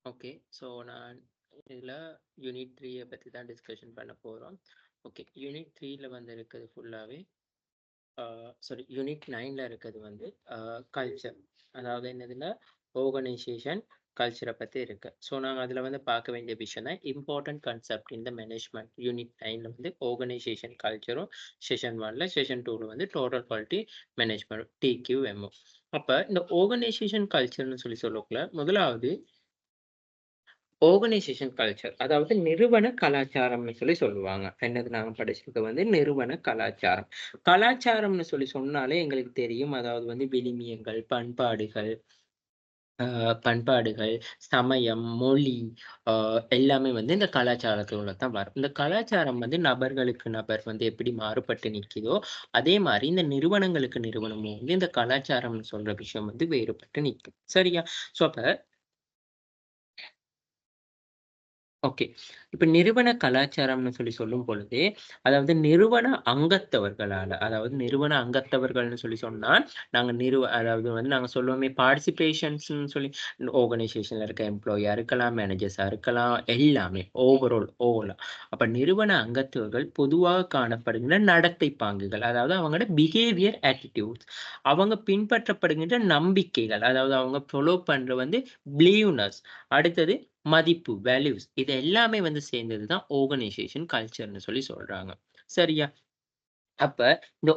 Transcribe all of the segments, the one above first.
Okay. So நான் இதில unit 3 பத்தி தான் டிஸ்கஷன் பண்ண போறோம். ஓகே. யூனிட் 3ல வந்து இருக்கிறது ஃபுல்லாவே சாரி யூனிட் 9ல இருக்கிறது வந்து கல்ச்சர். அதாவது என்னதுன்னா, ஆர்கனைசேஷன், கல்ச்சர பத்தி இருக்கு. ஸோ நாங்க அதில வந்து பார்க்க வேண்டிய விஷயம் தான் important concept in the management. Unit 9ல வந்து ஆர்கனைசேஷன் கல்ச்சரும், செஷன் 1ல, செஷன் 2ல வந்து டோட்டல் குவாலிட்டி மேனேஜ்மென்ட் டிக்யூஎம்ஓ. அப்ப இந்த ஆர்கனைசேஷன் கல்ச்சர்ன்னு சொல்லக்குள்ள, முதலாவது ஆர்கனைசேஷன் கல்ச்சர் அதாவது நிறுவன கலாச்சாரம்னு சொல்லுவாங்க. என்னது நாங்க படிச்சது வந்து நிறுவன கலாச்சாரம். கலாச்சாரம்னு சொன்னாலே எங்களுக்கு தெரியும். அதாவது வந்து விழுமியங்கள், பண்பாடுகள், சமயம், மொழி அ எல்லாமே வந்து இந்த கலாச்சாரத்துக்குள்ள தான் வரும். இந்த கலாச்சாரம் வந்து நபர்களுக்கு நபர் வந்து எப்படி மாறுபட்டு நிக்குதோ, அதே மாரி இந்த நிறுவனங்களுக்கு நிறுவனமும் வந்து இந்த கலாச்சாரம்னு சொல்ற விஷயம் வந்து வேறுபட்டு நிக்கும். சரியா? ஸோ அப்ப ஓகே. இப்ப நிறுவன கலாச்சாரம்னு சொல்லும் பொழுது, அதாவது நிறுவன அங்கத்தவர்களால, அதாவது நிறுவன அங்கத்தவர்கள்னு சொன்னா, நாங்க அதாவது வந்து நாங்க சொல்லுவோமே பார்ட்டிசிபேஷன்ஸ்ன்னு சொல்லி ஆர்கனைசேஷன்ல இருக்க எம்ப்ளாயியா இருக்கலாம், மேனேஜர்ஸா இருக்கலாம், எல்லாமே ஓவரா. அப்ப நிறுவன அங்கத்தவர்கள் பொதுவாக காணப்படுகின்ற நடத்தை பாங்குகள், அதாவது அவங்களோட பிஹேவியர் ஆட்டிட்யூட்ஸ், அவங்க பின்பற்றப்படுகின்ற நம்பிக்கைகள், அதாவது அவங்க ஃபாலோ பண்ற வந்து பிலீவ்னஸ், அடுத்தது மதிப்பு, வேல்யூஸ் இது எல்லாமே வந்து சேர்ந்தது தான் ஆர்கனைசேஷன் கல்ச்சர்ன்னு சொல்றாங்க. சரியா? அப்ப இந்த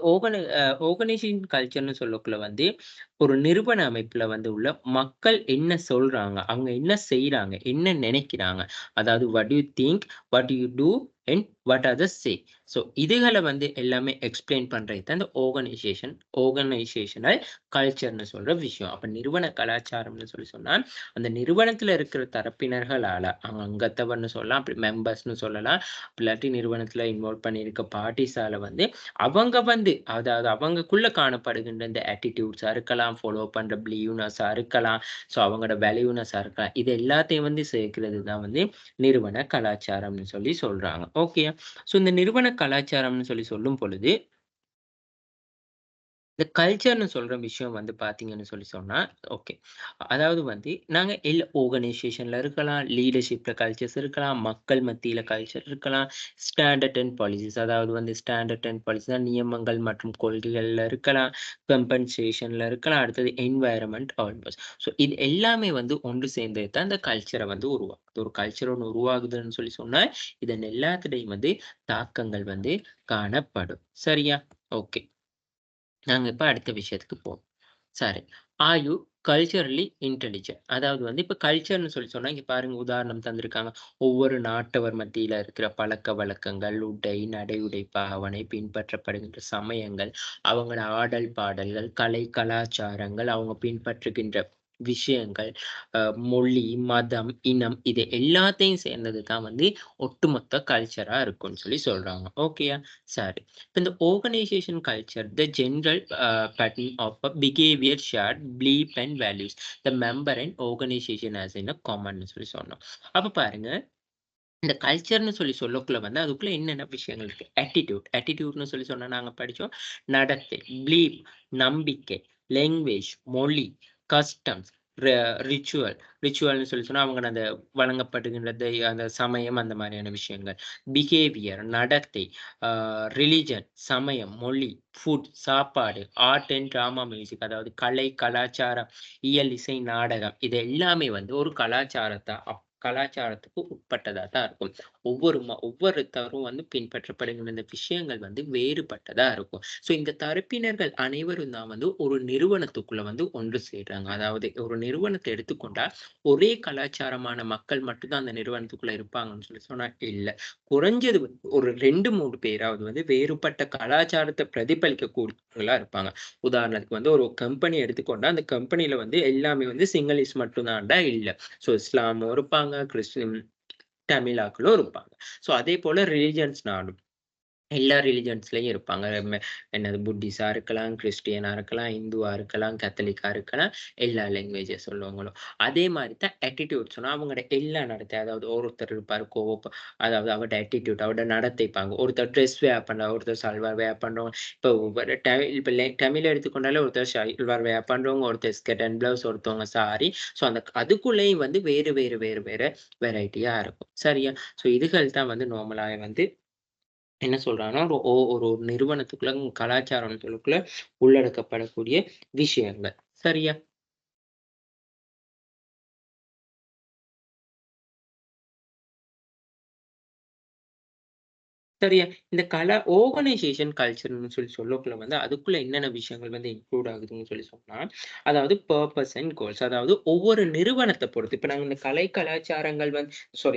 ஆர்கனைசேஷன் கல்ச்சர்ன்னு சொல்லக்குள்ள வந்து, ஒரு நிறுவன அமைப்புல வந்து உள்ள மக்கள் என்ன சொல்றாங்க? அவங்க என்ன செய்றாங்க? என்ன நினைக்கிறாங்க? அதாவது what do you think? What do you do? And what others say. So இதுகள வந்து எல்லாமே எக்ஸ்ப்ளைன் பண்றது தான் இந்த ஆர்கனைசேஷனல் கல்ச்சர்ன்னு சொல்ற விஷயம். அப்ப நிறுவன கலாச்சாரம்னு சொன்னா, அந்த நிறுவனத்துல இருக்கிற தரப்பினர்களால அங்கத்தவர்ன்னு சொல்லலாம், அப்படி மெம்பர்ஸ்ன்னு சொல்லலாம். இல்லாட்டி நிறுவனத்துல இன்வால்வ் பண்ணியிருக்க பார்ட்டிஸால வந்து அவங்க வந்து அதாவது அவங்கக்குள்ள காணப்படுகின்ற இந்த ஆட்டிட்யூட்ஸா இருக்கலாம், ஃபாலோ பண்ற பிலீவ்னஸா இருக்கலாம், ஸோ அவங்களோட வேல்யூனஸா இருக்கலாம். இது எல்லாத்தையும் வந்து சேர்க்கிறது தான் வந்து நிறுவன கலாச்சாரம்னு சொல்றாங்க. ஓகேயா? ஸோ இந்த நிறுவன கலாச்சாரம்னு சொல்லும் பொழுது இந்த கல்ச்சர்ன்னு சொல்ற விஷயம் வந்து பார்த்தீங்கன்னு சொன்னா, ஓகே. அதாவது வந்து நாங்க ஆர்கனைசேஷன்ல இருக்கலாம், லீடர்ஷிப்ல கல்ச்சர்ஸ் இருக்கலாம், மக்கள் மத்தியில கல்ச்சர் இருக்கலாம், ஸ்டாண்டர்ட் அண்ட் பாலிசிஸ் அதாவது வந்து ஸ்டாண்டர்ட் அண்ட் பாலிசினா நியமங்கள் மற்றும் கொள்கைகள்ல இருக்கலாம், கம்பன்சேஷன்ல இருக்கலாம், அடுத்தது என்வைரன்மென்ட் ஆல்மோஸ்ட். ஸோ இது எல்லாமே வந்து ஒன்று சேர்ந்தது தான் இந்த கல்ச்சர வந்து உருவாக்குது. ஒரு கல்ச்சர் ஒண்ணு உருவாகுதுன்னு சொன்னா, இதன் எல்லாத்துலயும் வந்து தாக்கங்கள் வந்து காணப்படும். சரியா? ஓகே. நாங்க இப்ப அடுத்த விஷயத்துக்கு போவோம். சரி. Are you culturally intelligent? அதாவது வந்து இப்ப கல்ச்சர்ன்னு சொன்னா, இங்க பாருங்க உதாரணம் தந்திருக்காங்க. ஒவ்வொரு நாட்டவர் மத்தியில இருக்கிற பழக்கவழக்கங்கள், உடை, நடை, உடை பாவனை, பின்பற்றப்படுகின்ற சமயங்கள், அவங்களோட ஆடல், பாடல்கள், கலை, கலாச்சாரங்கள், அவங்க பின்பற்றுகின்ற விஷயங்கள், அ மொழி, மதம், இனம் இது எல்லாத்தையும் சேர்ந்தது தான் வந்து ஒட்டுமொத்த கல்ச்சரா இருக்கும்னு சொல்றாங்க. ஓகேயா? சரி. இப்ப இந்த organisation culture, the general pattern of a behavior shared belief and values the member and organization as in a common ன்னு சொன்னோம். அப்ப பாருங்க, இந்த கல்ச்சர்ன்னு சொல்லக்குள்ள வந்து அதுக்குள்ள என்னென்ன விஷயங்கள் இருக்கு? ஆட்டிட்யூட்ன்னு சொன்னா நாங்க படிச்சோம். நடத்தை, பிலீஃப், நம்பிக்கை, லாங்குவேஜ், மொழி, கஸ்டம்ஸ், ர ரிச்சுவல்ன்னு சொன்னா அவங்க அந்த வழங்கப்படுகின்றது அந்த சமயம் அந்த மாதிரியான விஷயங்கள். பிஹேவியர் நடத்தை, ஆ ரிலிஜன் சமயம், மொழி, ஃபுட் சாப்பாடு, ஆர்ட் அண்ட் டிராமா மியூசிக் அதாவது கலை, கலாச்சாரம், இயல், இசை, நாடகம் இது எல்லாமே வந்து ஒரு கலாச்சாரத்துக்கு உட்பட்டதா தான் இருக்கும். ஒவ்வொருத்தரும் வந்து பின்பற்றப்படுகின்ற இந்த விஷயங்கள் வந்து வேறுபட்டதா இருக்கும். ஸோ இந்த தரப்பினர்கள் அனைவரும் தான் வந்து ஒரு நிறுவனத்துக்குள்ள வந்து ஒன்று சேர்றாங்க. அதாவது ஒரு நிறுவனத்த எடுத்துக்கொண்டா, ஒரே கலாச்சாரமான மக்கள் மட்டும் தான் அந்த நிறுவனத்துக்குள்ள இருப்பாங்கன்னு சொன்னா இல்ல. குறைஞ்சது ஒரு 2, 3 பேராவது வந்து வேறுபட்ட கலாச்சாரத்த பிரதிபலிக்கக்கூடியவங்களா இருப்பாங்க. உதாரணத்துக்கு வந்து ஒரு கம்பெனி எடுத்துக்கொண்டா, அந்த கம்பெனில வந்து எல்லாமே வந்து சிங்களீஸ் மட்டும் தான்டா இல்ல. ஸோ இஸ்லாமும் இருப்பாங்க, தமிழ் ஆட்களும் இருப்பாங்க. ஸோ அதேபோல ரிலிஜியன்ஸ்னாலும் எல்லா ரிலிஜியன்ஸ்லயும் இருப்பாங்க. என்னது புத்திஸா இருக்கலாம், கிறிஸ்டியனா இருக்கலாம், இந்துவா இருக்கலாம், கத்தோலிக்கா இருக்கலாம். எல்லா லாங்குவேஜஸ் உள்ளவங்களும். அதே மாரி தான் ஆட்டிட்யூட்ஸ்னா அவங்களோட எல்லா நடத்தை. அதாவது ஒருத்தர் இருப்பாரு அதாவது அவரோட ஆட்டிட்யூட், அவரோட நடத்தை பாங்க. ஒருத்தர் ட்ரெஸ் வேர் பண்றாங்க, ஒருத்தர் சல்வார் வேர் பண்றவங்க. இப்போ ஒரு தமிழ் எடுத்துக்கொண்டாலே ஒருத்தர் சல்வார் வேர் பண்றவங்க, ஒருத்தர் ஸ்கர்ட் அண்ட் ப்ளவுஸ், ஒருத்தவங்க சாரி. ஸோ அதுக்குள்ளேயும் வந்து வேறு வெரைட்டியா இருக்கும். சரியா? ஸோ இதுகள் தான் வந்து நார்மலாவே வந்து என்ன சொல்றாங்கன்னா, ஒரு நிறுவனத்துக்குள்ள கலாச்சாரத்துக்குள்ள உள்ளடக்கப்படக்கூடிய விஷயங்கள். சரியா? சரியா? இந்த ஆர்கனைசேஷன் கல்ச்சர்ன்னு சொல்லக்குள்ள வந்து, அதுக்குள்ள என்னென்ன விஷயங்கள் வந்து இன்க்ளூட் ஆகுதுன்னு சொல்லி சொன்னா, அதாவது பர்ப்பஸ் அண்ட் கோல்ஸ். அதாவது ஒவ்வொரு நிறுவனத்த பொறுத்து. இப்ப நாங்க இந்த கலாச்சாரங்கள் வந்து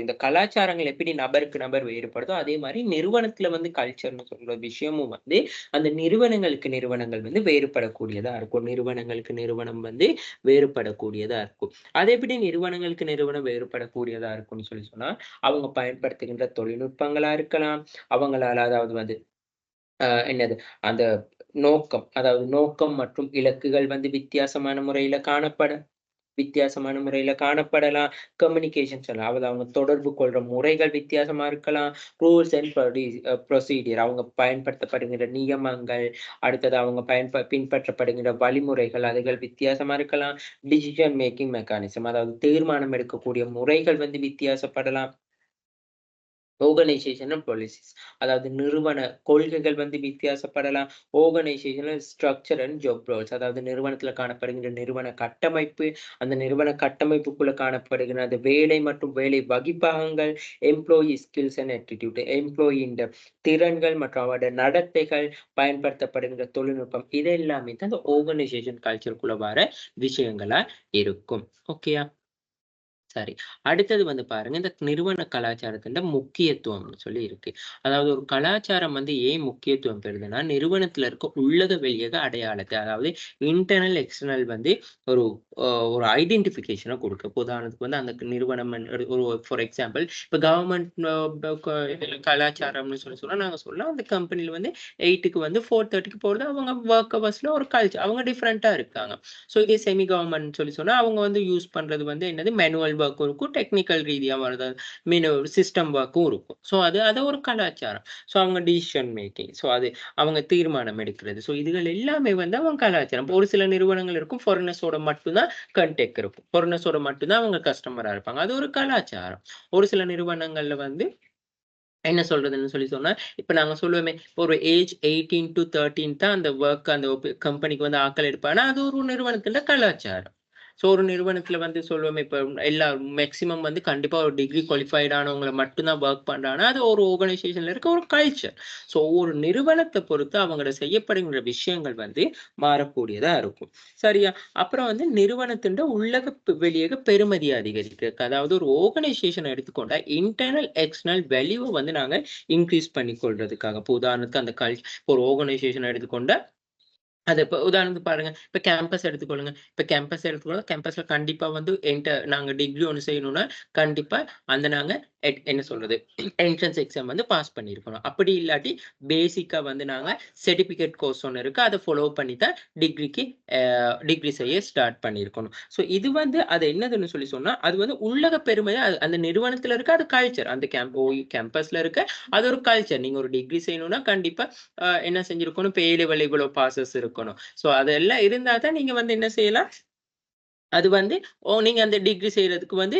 இந்த கலாச்சாரங்கள் எப்படி நபருக்கு நபர் வேறுபடுதோ, அதே மாரி நிறுவனத்துல வந்து கல்ச்சர்ன்னு சொல்ற விஷயமும் வந்து, அந்த நிறுவனங்களுக்கு நிறுவனங்கள் வந்து வேறுபடக்கூடியதா இருக்கும். நிறுவனங்களுக்கு நிறுவனம் வந்து வேறுபடக்கூடியதா இருக்கும். அது எப்படி நிறுவனங்களுக்கு நிறுவனம் வேறுபடக்கூடியதா இருக்கும்னு சொல்லி சொன்னா, அவங்க பயன்படுத்துகின்ற தொழில்நுட்பங்களா இருக்கலாம். அவங்களால அதாவது வந்து என்னது அந்த அதாவது நோக்கம் மற்றும் இலக்குகள் வந்து வித்தியாசமான முறையில காணப்படலாம். கம்யூனிகேஷன் சொல்லலாம். அதாவது அவங்க தொடர்பு கொள்ற முறைகள் வித்தியாசமா இருக்கலாம். ரூல்ஸ் அண்ட் ப்ரொசீடியர் அவங்க பயன்படுத்தப்படுகின்ற நியமங்கள், அடுத்தது அவங்க பின்பற்றப்படுகின்ற வழிமுறைகள், அதுகள் வித்தியாசமா இருக்கலாம். டிசிஷன் மேக்கிங் மெக்கானிசம் அதாவது தீர்மானம் எடுக்கக்கூடிய முறைகள் வந்து வித்தியாசப்படலாம். ஆர்கனைசேஷனல் பாலிசிஸ் அதாவது நிறுவன கொள்கைகள் வந்து வித்தியாசப்படலாம். Organizational structure and job roles அதாவது நிறுவனத்தில காணப்படுகின்ற நிறுவன கட்டமைப்பு, அந்த நிறுவன கட்டமைப்புக்குள்ள காணப்படுகிற அந்த வேலை மற்றும் வேலை வகிப்பகங்கள், எம்ப்ளாயி ஸ்கில்ஸ் அண்ட் ஆட்டிட்யூட் எம்ப்ளாயியின் திறன்கள் மற்றும் அவருடைய நடத்தைகள், பயன்படுத்தப்படுகின்ற தொழில்நுட்பம் இது எல்லாமே தான் அந்த ஆர்கனைசேஷன் கல்ச்சர்க்குள்ள வர விஷயங்களா இருக்கும். ஓகேயா? சரி. அடுத்தது வந்து பாருங்க, இந்த நிறுவன கலாச்சாரத்தில முக்கியத்துவம்னு சொல்லி இருக்கு. அதாவது ஒரு கலாச்சாரம் வந்து ஏன் முக்கியத்துவம் பெறுதுன்னா, நிறுவனத்தில இருக்க உள்ளக வெளியக அடையாளத்த அதாவது இன்டர்னல், எக்ஸ்டர்னல் வந்து ஒரு ஒரு ஐடென்டிஃபிகேஷன குடுக்கும். இப்ப உதாரணத்துக்கு வந்து அந்த நிறுவனம் ஒரு ஃபார் எக்ஸாம்பிள் இப்ப கவர்ன்மெண்ட் கலாச்சாரம்னு சொல்லி சொன்னா, நாங்க சொல்லலாம் அந்த கம்பெனில வந்து 8க்கு வந்து 4:30க்கு போறது அவங்க வொர்க் ஹவர்ஸ்ல ஒரு கல்ச்சர். அவங்க டிஃபரெண்ட்டா இருக்காங்க. ஸோ இதே செமி கவர்ன்மென்ட் சொல்லி சொன்னா, அவங்க வந்து யூஸ் பண்றது வந்து என்னது மேனுவல் ஒர்க்கும் இருக்கும். டெக்னிக்கல் ரீதியா வரது சிஸ்டம் ஒர்க்கும் இருக்கும். ஸோ அது ஒரு கலாச்சாரம். ஸோ அவங்க டிசிஷன் மேக்கிங். ஸோ அது அவங்க தீர்மானம் எடுக்கிறது. ஸோ இதுகள் எல்லாமே வந்து அவங்க கலாச்சாரம். ஒரு சில நிறுவனங்கள் இருக்கும். ஃபாரினர்ஸோட மட்டும் தான் கான்டாக்ட் இருக்கும். ஃபாரினர்ஸோட மட்டும் தான் அவங்க கஸ்டமரா இருப்பாங்க. அது ஒரு கலாச்சாரம். ஒரு சில நிறுவனங்கள்ல வந்து என்ன சொல்றதுன்னு சொல்லி சொன்னா, இப்ப நாங்க சொல்லுவோமே, ஒரு ஏஜ் 18 டூ 13 தான் அந்த வொர்க் அந்த கம்பெனிக்கு வந்து ஆட்கள் எடுப்பாங்கன்னா, அது ஒரு நிறுவனத்தில கலாச்சாரம். ஸோ ஒரு நிறுவனத்தில வந்து சொல்லுவோமே, இப்ப எல்லா மேக்ஸிமம் வந்து கண்டிப்பா ஒரு டிகிரி குவாலிஃபைட் ஆனவங்கள மட்டும் தான் வொர்க் பண்றாங்கன்னா, அது ஒரு ஆர்கனைசேஷன்ல இருக்க ஒரு கல்ச்சர். ஸோ ஒரு நிறுவனத்த பொறுத்து அவங்களோட செய்யப்படுகின்ற விஷயங்கள் வந்து மாறக்கூடியதா இருக்கும். சரியா? அப்புறம் வந்து நிறுவனத்தின் உள்ளக வெளியக பெறுமதிய அதிகரிக்கிறதுக்கு. அதாவது ஒரு ஆர்கனைசேஷன எடுத்துக்கொண்டா இன்டர்னல், எக்ஸ்டர்னல் வேல்யூவ வந்து நாங்க இன்கிரீஸ் பண்ணிக் கொள்றதுக்காக. இப்போ உதாரணத்துக்கு அந்த ஒரு ஆர்கனைசேஷன எடுத்துக்கொண்டா அது இப்ப உதாரணத்துக்கு பாருங்க. இப்ப கேம்பஸ் எடுத்துக்கொள்ளுங்க. இப்ப கேம்பஸ் எடுத்துக்கொள்ளுங்க. கேம்பஸ்ல கண்டிப்பா வந்து நாங்க டிகிரி ஒண்ணு செய்யணும்னா, கண்டிப்பா அந்த நாங்க என்ன சொல்றது? என்ட்ரன்ஸ் எக்ஸாம் வந்து பாஸ் பண்ணியிருக்கணும். அப்படி இல்லாட்டி பேசிக்கா வந்து நாங்க சர்டிபிகேட் கோர்ஸ் ஒண்ணு இருக்கு. அத ஃபாலோ பண்ணி தான் டிகிரிக்கு அ டிகிரி செய்ய ஸ்டார்ட் பண்ணியிருக்கணும். ஸோ இது வந்து அது என்னதுன்னு சொல்லி சொன்னா, அது வந்து உள்ளக பெருமையா அந்த நிறுவனத்துல இருக்க அது கல்ச்சர். அந்த கேம்பஸ்ல இருக்க அது ஒரு கல்ச்சர். நீங்க ஒரு டிகிரி செய்யணும்னா கண்டிப்பா என்ன செஞ்சிருக்கணும், இப்ப ஏ லெவல் இவ்வளோ பாஸஸ் இருக்கணும். ஸோ அதெல்லாம் இருந்தா தான் நீங்க வந்து என்ன செய்யலாம், அது வந்து நீங்க அந்த டிகிரி செய்றதுக்கு வந்து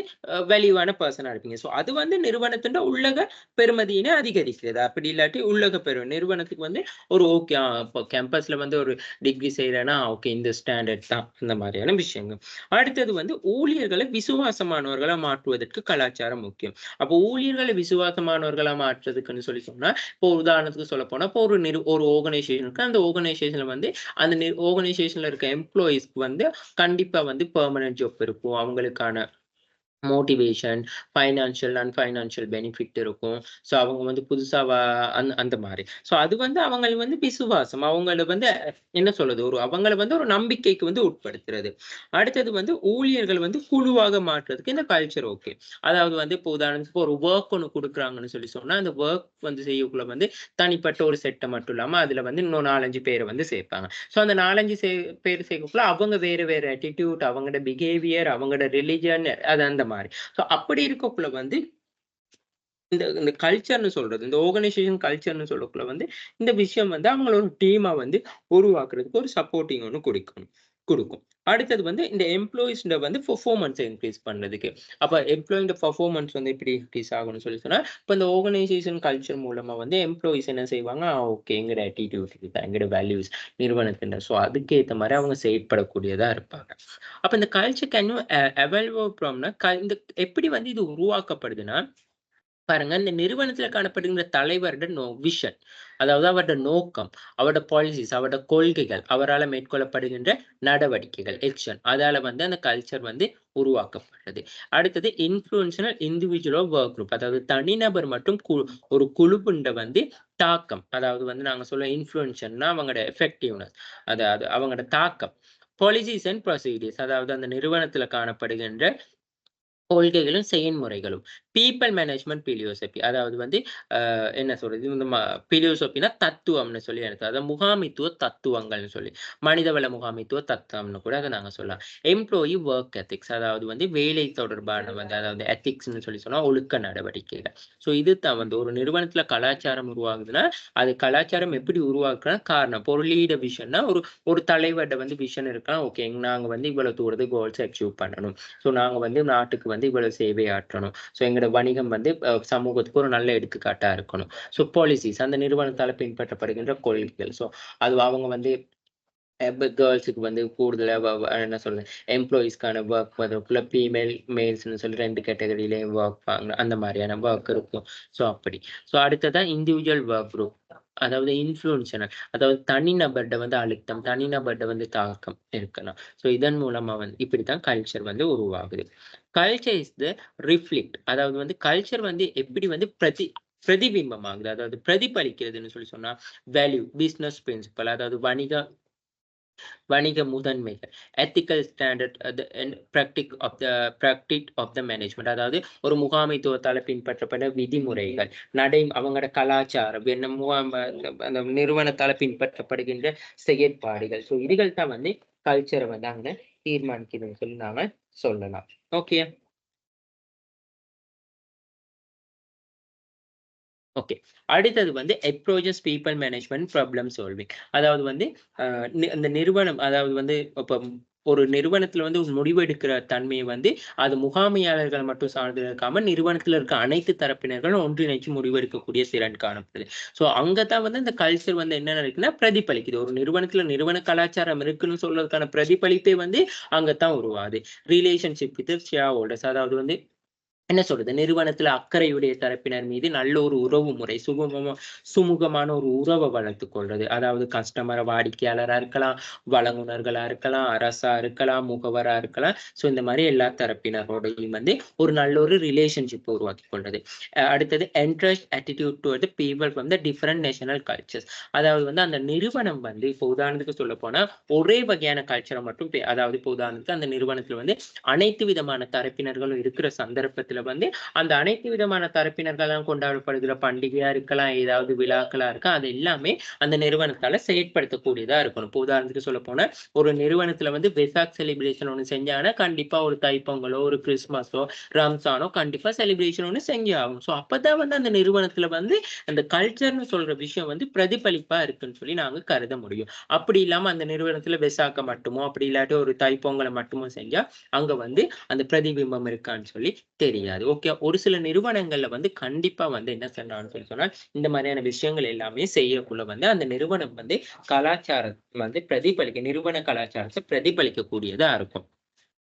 வேல்யூவான பெர்சனா இருப்பீங்க. ஸோ அது வந்து நிறுவனத்தின் உள்ளக பெறுமதியினை அதிகரிக்கிறது. அப்படி இல்லாட்டி உள்ளக நிறுவனத்துக்கு வந்து ஒரு ஓகே இப்போ கேம்பஸ்ல வந்து ஒரு டிகிரி செய்றேன்னா, ஓகே இந்த ஸ்டாண்டர்ட் தான். அந்த மாரியான விஷயங்கள். அடுத்தது வந்து ஊழியர்கள விசுவாசமானவர்களா மாற்றுவதற்கு கலாச்சாரம் முக்கியம். அப்போ ஊழியர்கள விசுவாசமானவர்களா மாற்றுறதுக்குன்னு சொல்லி சொன்னா, இப்போ உதாரணத்துக்கு சொல்லப்போனா, இப்போ ஒரு ஆர்கனைசேஷன் இருக்கு. அந்த ஆர்கனைசேஷன்ல வந்து அந்த ஆர்கனைசேஷன்ல இருக்க எம்ப்ளாயீஸ்க்கு வந்து கண்டிப்பா வந்து பெர்மனன்ட் ஜாப் இருக்கும். அவங்களுக்கான மோட்டிவேஷன், ஃபைனான்ஷியல், அன்ஃபைனான்ஷியல் பெனிஃபிட் இருக்கும். ஸோ அவங்க வந்து புதுசா அந்த மாரி. ஸோ அது வந்து அவங்கள் வந்து விசுவாசம். அவங்கள வந்து என்ன சொல்றது? அவங்கள வந்து ஒரு நம்பிக்கைக்கு வந்து உட்படுத்துறது. அடுத்தது வந்து ஊழியர்கள் வந்து குழுவாக மாற்றுறதுக்கு இந்த கல்ச்சர் ஓகே. அதாவது வந்து இப்போ உதாரணத்துக்கு ஒரு வொர்க் ஒண்ணு குடுக்குறாங்கன்னு சொல்லி சொன்னா, அந்த வொர்க் வந்து செய்யக்குள்ள வந்து தனிப்பட்ட ஒரு செட்ட மட்டும் இல்லாம, அதுல வந்து இன்னும் 4, 5 பேர வந்து சேர்ப்பாங்க. ஸோ அந்த 4, 5 பேர் சேர்க்கக்குள்ள அவங்க வேற வேற ஆட்டிட்யூட், அவங்களோட பிஹேவியர், அவங்களோட ரிலிஜன் அது அந்த மாரி. ஸோ அப்படி இருக்கக்குள்ள வந்து இந்த இந்த கல்ச்சர்ன்னு சொல்றது, இந்த ஆர்கனைசேஷன் கல்ச்சர்ன்னு சொல்லக்குள்ள வந்து, இந்த விஷயம் வந்து அவங்கள ஒரு டீமா வந்து உருவாக்குறதுக்கு ஒரு சப்போர்ட்டிங் ஒண்ணு குடுக்கும். அடுத்தது வந்து இந்த எம்ப்ளாயீஸ்ட வந்து பெர்ஃபார்மன்ஸ இன்கிரீஸ் பண்றதுக்கு. அப்ப எம்ப்ளாயியோட பெர்ஃபார்மன்ஸ் வந்து எப்படி இன்கிரீஸ் ஆகும்னு சொல்லி சொன்னா, இப்ப இந்த ஆர்கனைசேஷன் கல்ச்சர் மூலமா வந்து எம்ப்ளாயீஸ் என்ன செய்வாங்க, ஓகே எங்கட ஆட்டிட்யூட் இதுதான், எங்கட வேல்யூஸ் நிறுவனத்தின. ஸோ அதுக்கேத்த மாரி அவங்க செயற்படக்கூடியதா இருப்பாங்க. அப்ப இந்த கல்ச்சர் கேன் யூ எவால்வ் ஃப்ரம்னா இந்த எப்படி வந்து இது உருவாக்கப்படுதுன்னா பாருங்க, இந்த நிறுவனத்தில காணப்படுகின்ற தலைவருட விஷன். அதாவது அவருடைய நோக்கம், அவருடைய பாலிசிஸ், அவருடைய கொள்கைகள், அவரால மேற்கொள்ளப்படுகின்ற நடவடிக்கைகள், ஆக்ஷன். அதால வந்து அந்த கல்ச்சர் வந்து உருவாக்கப்பட்டது. அடுத்தது இன்ஃப்ளூயன்ஷனல் இண்டிவிஜுவல் வொர்க் குரூப். அதாவது தனிநபர் மற்றும் ஒரு குழுவுண்ட வந்து தாக்கம். அதாவது வந்து நாங்க சொல்ல இன்ஃப்ளூயன்ஷன்னா அவங்களோட எஃபெக்டிவ்னஸ். அதாவது அவங்களோட தாக்கம். Policies and procedures. அதாவது அந்த நிறுவனத்தில காணப்படுகின்ற கொள்கைகளும், செயல்முறைகளும். People management philosophy. அதாவது வந்து என்ன சொல்றது? இந்த பிலியோசோபின்னா தத்துவம்னு சொல்லி அர்த்தம். அதாவது முகாமைத்துவ தத்துவங்கள்னு சொல்லி. மனிதவள முகாமைத்துவ தத்துவம்னு கூட அத நாங்க சொல்லலாம். Employee work ethics. அதாவது வந்து வேலை தொடர்பான வந்து அதாவது எத்திக்ஸ்ன்னு சொல்லி சொன்னா ஒழுக்க நடவடிக்கைகள். ஸோ இதுதான் வந்து ஒரு நிறுவனத்தில கலாச்சாரம் உருவாகுதுன்னா, அது கலாச்சாரம் எப்படி உருவாக்குனா காரணம். இப்போ ஒரு லீடர் விஷன்னா ஒரு ஒரு தலைவர்ட்ட வந்து விஷன் இருக்கலாம். ஓகே நாங்க வந்து இவ்வளவு தூரத்துக்கு கோல்ஸ் அச்சீவ் பண்ணணும். ஸோ நாங்க வந்து நாட்டுக்கு வந்து இவ்வளவு சேவை ஆற்றணும். ஸோ எங்களோட வணிகம் வந்து சமூகத்துக்கு ஒரு நல்ல எடுத்துக்காட்டா இருக்கணும். ஸோ பாலிசிஸ் அந்த நிறுவனத்தால பின்பற்றப்படுகின்ற கொள்கைகள். ஸோ அது அவங்க வந்து கேர்ல்ஸுக்கு வந்து கூடுதலா என்ன சொல்றது, எம்ப்ளாயீஸ்க்கான வொர்க் வரக்குள்ள ஃபீமேல், மேல்ஸ்ன்னு சொல்லி 2 கேட்டகரியிலயும் வொர்க் அந்த மாரியான வொர்க் இருக்கும். ஸோ அப்படி. ஸோ அடுத்ததா இண்டிவிஜுவல் வொர்க் குரூப். அதாவது இன்ஃப்ளூயன்ஷனல். அதாவது தனிநபர்ட்ட வந்து அழுத்தம், தனிநபர்ட்ட வந்து தாக்கம் இருக்கலாம். ஸோ இதன் மூலமா வந்து இப்படித்தான் கல்ச்சர் வந்து உருவாகுது. Culture is the reflect. அதாவது வந்து கல்ச்சர் வந்து எப்படி வந்து பிரதிபிம்பமாகுது. அதாவது பிரதிபலிக்கிறதுன்னு சொல்லி சொன்னா, வேல்யூ, பிசினஸ் பிரின்சிபல் அதாவது வணிக முதன்மைகள், ethical standard practice of the management. அதாவது ஒரு முகாமைத்துவத்தால பின்பற்றப்பட்ட விதிமுறைகள், அவங்களோட கலாச்சாரம், என்ன அந்த நிறுவனத்தால பின்பற்றப்படுகின்ற செயற்பாடுகள். ஸோ இதுகள் தான் வந்து கல்ச்சரை வந்து அங்க தீர்மானிக்குதுன்னு சொல்லி நாம சொல்லலாம். ஓகே. ஓகே. அடுத்தது வந்து approaches people management problem solving. அதாவது வந்து அ அந்த நிறுவனம் அதாவது வந்து இப்ப ஒரு நிறுவனத்தில வந்து ஒரு முடிவெடுக்கிற தன்மைய வந்து அது முகாமையாளர்கள் மட்டும் சார்ந்து இருக்காம, நிறுவனத்தில இருக்க அனைத்து தரப்பினர்களும் ஒன்றிணைச்சு முடிவெடுக்கக்கூடிய திறன் காணப்படுது. ஸோ அங்க தான் வந்து இந்த கல்ச்சர் வந்து என்ன நடக்குதுன்னா பிரதிபலிக்குது. ஒரு நிறுவனத்தில நிறுவன கலாச்சாரம் இருக்குன்னு சொல்றதுக்கான பிரதிபலிப்பே வந்து அங்க தான் உருவாகுது. ரிலேஷன்ஷிப் வித் ஷேர் ஹோல்டர்ஸ் அதாவது வந்து என்ன சொல்றது? நிறுவனத்தில அக்கறையுடைய தரப்பினர் மீது நல்ல ஒரு உறவு முறை, சுமூகமான ஒரு உறவ வளர்த்துக் கொள்றது. அதாவது வாடிக்கையாளரா இருக்கலாம், வழங்குனர்களா இருக்கலாம், அரசா இருக்கலாம், முகவரா இருக்கலாம். ஸோ இந்த மாரி எல்லா தரப்பினரோடையும் வந்து ஒரு நல்ல ஒரு ரிலேஷன்ஷிப் உருவாக்கிக் கொள்றது. அடுத்தது encourage attitude toward the people from the different national cultures. அதாவது வந்து அந்த நிறுவனம் வந்து இப்போ உதாரணத்துக்கு சொல்லப்போனா, ஒரே வகையான கல்ச்சர மட்டும் அதாவது இப்போ உதாரணத்துக்கு அந்த நிறுவனத்தில வந்து அனைத்து விதமான தரப்பினர்களும் இருக்கிற சந்தர்ப்பத்துல வந்து, அந்த அனைத்து விதமான தரப்பினர்களால் கொண்டாடப்படுகிற பண்டிகையா இருக்கலாம், ஏதாவது விழாக்களா இருக்கலாம். அது எல்லாமே அந்த நிறுவனத்தால செயற்படுத்தக்கூடியதா இருக்கணும். இப்போ உதாரணத்துக்கு சொல்லப்போனா, ஒரு நிறுவனத்துல வந்து வெசாக் செலிப்ரேஷன் ஒண்ணு செஞ்சாங்கன்னா, கண்டிப்பா ஒரு தைப்பொங்கலோ, ஒரு கிறிஸ்துமஸோ, ரம்ஜானோ கண்டிப்பா செலிப்ரேஷன் ஒண்ணு செஞ்சே ஆகணும். ஸோ அப்பதான் வந்து அந்த நிறுவனத்துல வந்து அந்த கல்ச்சர்ன்னு சொல்ற விஷயம் வந்து பிரதிபலிப்பா இருக்குன்னு சொல்லி நாங்க கருத முடியும். அப்படி இல்லாம அந்த நிறுவனத்துல வெசாக்க மட்டுமோ, அப்படி இல்லாட்டி ஒரு தைப்பொங்கல மட்டுமோ செஞ்சா அங்க வந்து அந்த பிரதிபிம்பம் இருக்கான்னு சொல்லி தெரியாது. ஓகே. ஒரு சில நிறுவனங்கள்ல வந்து கண்டிப்பா வந்து என்ன செய்றாங்கன்னு சொல்லி சொன்னா, இந்த மாதிரியான விஷயங்கள் எல்லாமே செய்யக்குள்ள வந்து அந்த நிறுவனம் வந்து கலாச்சாரம் வந்து நிறுவன கலாச்சாரத்த பிரதிபலிக்கக்கூடியதா இருக்கும்.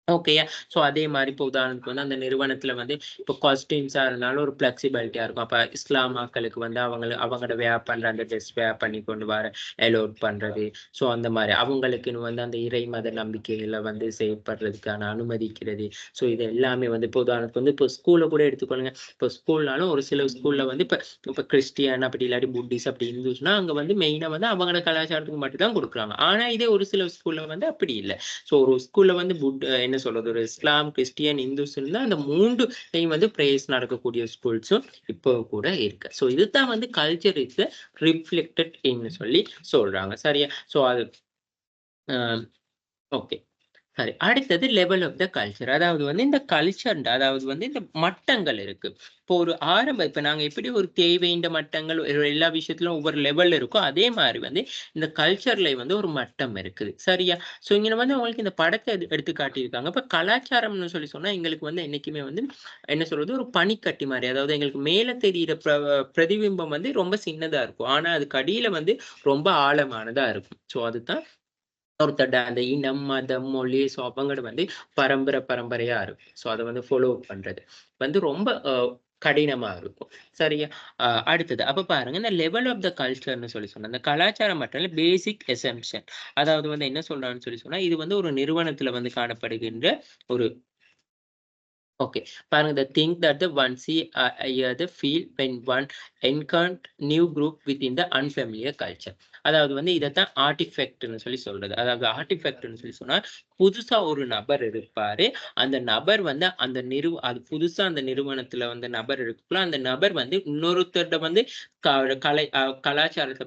ஓகேயா. ஸோ அதே மாரி இப்போ உதாரணத்துக்கு வந்து அந்த நிறுவனத்தில வந்து இப்போ காஸ்டியூம்ஸா இருந்தாலும் ஒரு ஃப்ளெக்சிபிலிட்டியா இருக்கும். அப்ப இஸ்லாம் மக்களுக்கு வந்து அவங்களோட வேர் பண்ற அந்த ட்ரெஸ் வேர் பண்ணி கொண்டு வர அலோட் பண்றது. ஸோ அந்த மாரி அவங்களுக்குன்னு வந்து அந்த இறை மத நம்பிக்கைகள வந்து செயல்படுறதுக்கான அனுமதிக்கிறது. ஸோ இது எல்லாமே வந்து இப்போ உதாரணத்துக்கு வந்து இப்போ ஸ்கூல கூட எடுத்துக்கொள்ளுங்க. இப்போ ஸ்கூல்னாலும் ஒரு சில ஸ்கூல்ல வந்து இப்ப கிறிஸ்டியன் அப்படி இல்லாட்டி புத்திஸ்ட் அப்படி இந்துஸ்னா அங்க வந்து மெயினா வந்து அவங்களோட கலாச்சாரத்துக்கு மட்டும் தான் குடுக்குறாங்க. ஆனா இதே ஒரு சில ஸ்கூல்ல வந்து அப்படி இல்ல. ஸோ ஒரு ஸ்கூல்ல வந்து என்ன சொல்றது? ஒரு இஸ்லாம், கிறிஸ்டியன், இந்துஸ் இருந்தா அந்த 3லயும் வந்து பிரேயர்ஸ் நடக்கக்கூடிய ஸ்கூல்ஸும் இப்போ கூட இருக்கு. ஸோ இதுதான் வந்து கல்ச்சர் இஸ் ரிஃப்ளெக்டட் இன்னு சொல்லி சொல்றாங்க. சரியா? ஸோ அது அ ஓகே. சரி. அடுத்தது லெவல் ஆஃப் த கல்ச்சர். அதாவது வந்து இந்த அதாவது வந்து இந்த மட்டங்கள் இருக்கு. இப்போ ஒரு இப்ப நாங்க எப்படி ஒரு தேவைன்ற மட்டங்கள் எல்லா விஷயத்திலும் ஒவ்வொரு லெவல்ல இருக்கோ, அதே மாரி வந்து இந்த கல்ச்சர்ல வந்து ஒரு மட்டம் இருக்குது. சரியா? ஸோ இங்க வந்து உங்களுக்கு இந்த படத்த எடுத்து காட்டியிருக்காங்க. இப்ப கலாச்சாரம்னு சொல்லி சொன்னா எங்களுக்கு வந்து என்னைக்குமே வந்து என்ன சொல்றது? ஒரு பனிக்கட்டி மாரி. அதாவது எங்களுக்கு மேல தெரியிற பிரதிபிம்பம் வந்து ரொம்ப சின்னதா இருக்கும். ஆனா அதுக்கு அடியில வந்து ரொம்ப ஆழமானதா இருக்கும். ஸோ அதுதான் ஒருத்தர்ட அந்த இனம், மதம், மொழி ஸோ அவங்களோட வந்து பரம்பரையா இருக்கும். ஸோ அத வந்து ஃபாலோ பண்றது வந்து ரொம்ப கடினமா இருக்கும். சரியா? அடுத்தது அப்ப பாருங்க இந்த லெவல் ஆஃப் த கல்ச்சர்ன்னு சொல்லி சொன்னா, இந்த கலாச்சாரம் மட்டும் இல்ல பேசிக் அசம்ப்ஷன். அதாவது வந்து என்ன சொல்றான்னு சொல்லி சொன்னா, இது வந்து ஒரு நிறுவனத்துல வந்து காணப்படுகின்ற ஒரு ஓகே. பாருங்க the thing that the one see, hear the feel when one encounter new group within the unfamiliar culture. அதாவது வந்து இதத்தான் ஆர்டிஃபெக்ட்ன்னு சொல்லி சொல்றது. அதாவது ஆர்டிஃபெக்ட்ன்னு சொல்லி சொன்னா, புதுசா ஒரு நபர் இருப்பாரு. அந்த நபர் வந்து அது புதுசா அந்த நிறுவனத்துல வந்து நபர் இருக்கக்குள்ள, அந்த நபர் வந்து இன்னொருத்தர்ட்ட வந்து க கலை கலாச்சாரத்த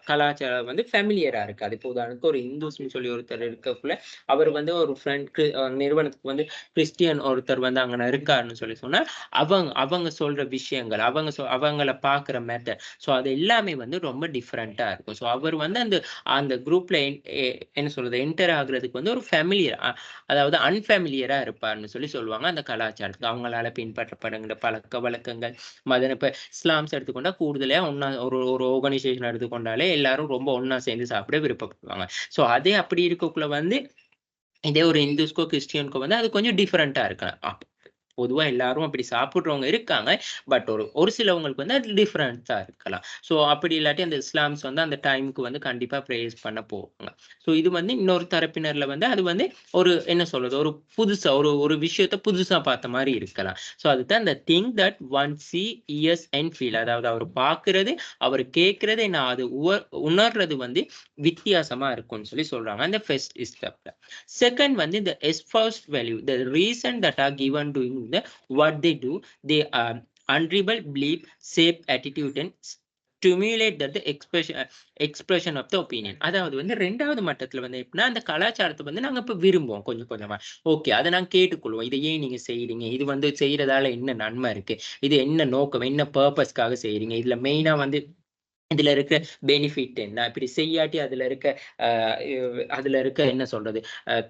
கலாச்சாரம் வந்து ஃபேமிலியரா இருக்காது. இப்போ உதாரணத்துக்கு ஒரு இந்துஸ்ன்னு சொல்லி ஒருத்தர் இருக்கக்குள்ள, அவர் வந்து ஒரு நிறுவனத்துக்கு வந்து கிறிஸ்டியன் ஒருத்தர் வந்து அங்க இருக்காருன்னு சொல்லி சொன்னா, அவங்க சொல்ற விஷயங்கள், அவங்கள பார்க்குற மெத்தட். ஸோ அது எல்லாமே வந்து ரொம்ப டிஃபரெண்ட்டா இருக்கும். ஸோ அவர் வந்து அந்த அந்த குரூப்ல என்ன சொல்றது? என்டர் ஆகுறதுக்கு வந்து ஒரு அதாவது அன்ஃபேமிலியரா இருப்பார்ன்னு சொல்லி சொல்லுவாங்க அந்த கலாச்சாரத்துக்கு. அவங்களால பின்பற்றப்படுகின்ற பழக்கவழக்கங்கள், இப்ப இஸ்லாம்ஸ் எடுத்துக்கொண்டா கூடுதலா ஒரு ஒரு ஆர்கனைசேஷன் எடுத்துக்கொண்டாலே எல்லாரும் ரொம்ப ஒண்ணா சேர்ந்து சாப்பிட விருப்பப்படுவாங்க. ஸோ அதே அப்படி இருக்கக்குள்ள வந்து இதே ஒரு இந்துஸ்க்கோ, கிறிஸ்டியனுக்கோ வந்து அது கொஞ்சம் டிஃபரெண்ட்டா இருக்கலாம். பொதுவா எல்லாரும் அப்படி சாப்பிடுறவங்க இருக்காங்க. பட் ஒரு ஒரு சிலவங்களுக்கு வந்து அது டிஃபரெண்ட்டா இருக்கலாம். ஸோ அப்படி இல்லாட்டி அந்த இஸ்லாம்ஸ் வந்து அந்த டைம்க்கு வந்து கண்டிப்பா பிரேயர்ஸ் பண்ண போவாங்க. ஸோ இது வந்து இன்னொரு தரப்பினர்ல வந்து அது வந்து ஒரு என்ன சொல்றது? ஒரு புதுசா ஒரு ஒரு விஷயத்த புதுசா பார்த்த மாரி இருக்கலாம். ஸோ அதுதான் இந்த thing that one see, hears and feel. அதாவது அவரு பார்க்கிறது, அவரு கேட்கிறது, நான் அது உணர்றது வந்து வித்தியாசமா இருக்கும்னு சொல்லி சொல்றாங்க. அந்த ஃபர்ஸ்ட் ஸ்டெப்ல. Second one is the espoused value. The reason that are given doing the what they do, they are unrivaled belief, shape attitude and stimulate that the expression of the opinion. அதாவது வந்து 2வது மட்டத்துல வந்து எப்படின்னா, அந்த கலாச்சாரத்த வந்து நாங்க இப்ப விரும்புவோம் கொஞ்சம் கொஞ்சமா. ஓகே. அத நாங்க கேட்டுக்கொள்வோம். இத ஏன் நீங்க செய்றீங்க? இது வந்து செய்றதால என்ன நன்மை இருக்கு? இது என்ன நோக்கம்? என்ன பர்ப்பஸ்க்காக செய்றீங்க? இதுல மெயினா வந்து இதுல இருக்க பெனிஃபிட் என்ன? இப்படி செய்யாட்டி அ அதுல இருக்க என்ன சொல்றது?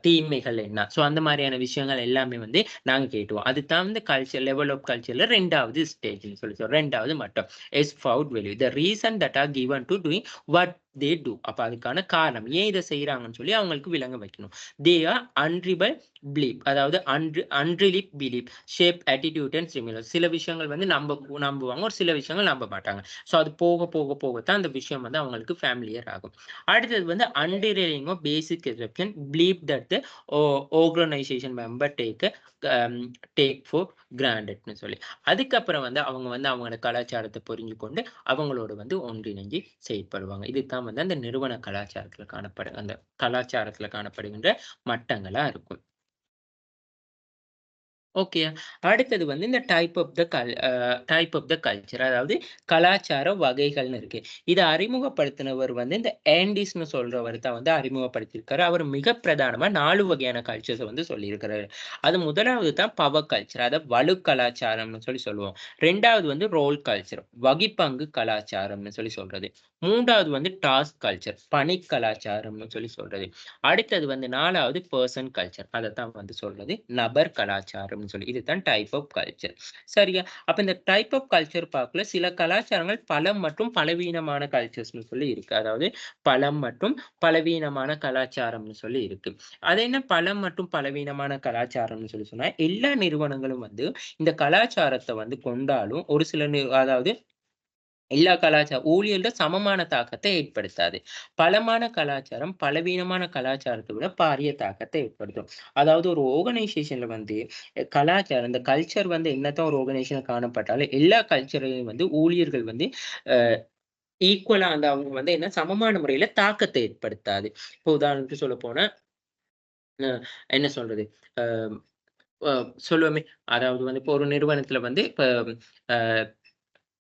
தீமைகள் என்ன? ஸோ அந்த மாரியான விஷயங்கள் எல்லாமே வந்து நாங்க கேட்டுவோம். அதுதான் வந்து லெவல் ஆஃப் கல்ச்சர்ல 2வது ஸ்டேஜ்ன்னு சொல்லி சொல்றோம். 2வது மட்டம். ஃபவுட் value. The reason that are given to doing what they do. அப்ப அதுக்கான காரணம். ஏன் இத செய்றாங்கன்னு சொல்லி அவங்களுக்கு விளங்க வைக்கணும். They are unreal belief. அதாவது unrelated belief, shape attitude and stimulus. சில விஷயங்கள் வந்து நம்புவாங்க. ஒரு சில விஷயங்கள் நம்ப மாட்டாங்க. ஸோ அது போகத்தான் அந்த விஷயம் வந்து அவங்களுக்கு ஃபேமிலியர் ஆகும். அடுத்தது வந்து underlying of basic exception believe that the organization member take for கிராண்டட்ன்னு சொல்லி. அதுக்கப்புறம் வந்து அவங்க வந்து அவங்களோட கலாச்சாரத்த புரிஞ்சுக்கொண்டு அவங்களோட வந்து ஒன்றிணைஞ்சு செயல்படுவாங்க. இதுதான் வந்து அந்த நிறுவன அந்த கலாச்சாரத்துல காணப்படுகின்ற மட்டங்களா இருக்கும். ஓகே. அடுத்தது வந்து இந்த டைப் ஆஃப் த கல்ச்சர். அதாவது கலாச்சார வகைகள்னு இருக்கு. இத அறிமுகப்படுத்தினவர் வந்து இந்த ஆண்டீஸ்ன்னு சொல்றவர் தான் வந்து அறிமுகப்படுத்தியிருக்காரு. அவர் மிக பிரதானமா 4 வகையான கல்ச்சர்ஸ வந்து சொல்லியிருக்கிறாரு. அது 1வது தான் பவர் கல்ச்சர். அத வலு கலாச்சாரம்னு சொல்லி சொல்லுவோம். 2வது வந்து ரோல் கல்ச்சர். வகிப்பங்கு கலாச்சாரம்னு சொல்லி சொல்றது. 3வது வந்து டாஸ்க் கல்ச்சர். பணி கலாச்சாரம்னு சொல்லி சொல்றது. அடுத்தது வந்து 4வது பெர்சன் கல்ச்சர். அதத்தான் வந்து சொல்றது நபர் கலாச்சாரம்னு இருக்கும்னு சொல்லி. இதுதான் டைப் ஆஃப் கல்ச்சர். சரியா? அப்ப இந்த டைப் ஆஃப் கல்ச்சர் பார்க்கல சில கலாச்சாரங்கள் பலம் மற்றும் பலவீனமான கல்ச்சர்ஸ்ன்னு சொல்லி இருக்கு. அதாவது பலம் மற்றும் பலவீனமான கலாச்சாரம்னு சொல்லி இருக்கு. அது என்ன பலம் மற்றும் பலவீனமான கலாச்சாரம்னு சொல்லி சொன்னா, எல்லா நிறுவனங்களும் வந்து இந்த கலாச்சாரத்த வந்து கொண்டாலும் ஒரு சில அதாவது எல்லா ஊழியர்ல சமமான தாக்கத்தை ஏற்படுத்தாது. பலமான கலாச்சாரம், பலவீனமான கலாச்சாரத்த விட பாரிய தாக்கத்தை ஏற்படுத்தும். அதாவது ஒரு ஆர்கனைசேஷன்ல வந்து கலாச்சாரம் இந்த கல்ச்சர் வந்து என்னதான் ஒரு ஆர்கனைசேஷன்ல காணப்பட்டாலும், எல்லா கல்ச்சரையும் வந்து ஊழியர்கள் வந்து அ ஈக்குவலா அந்த அவங்க வந்து என்ன சமமான முறையில தாக்கத்தை ஏற்படுத்தாது. இப்போ உதாரணத்துக்கு சொல்லப்போனா, அ என்ன சொல்றது? அ அ சொல்லுவோமே, அதாவது வந்து இப்போ ஒரு நிறுவனத்தில வந்து இப்ப அ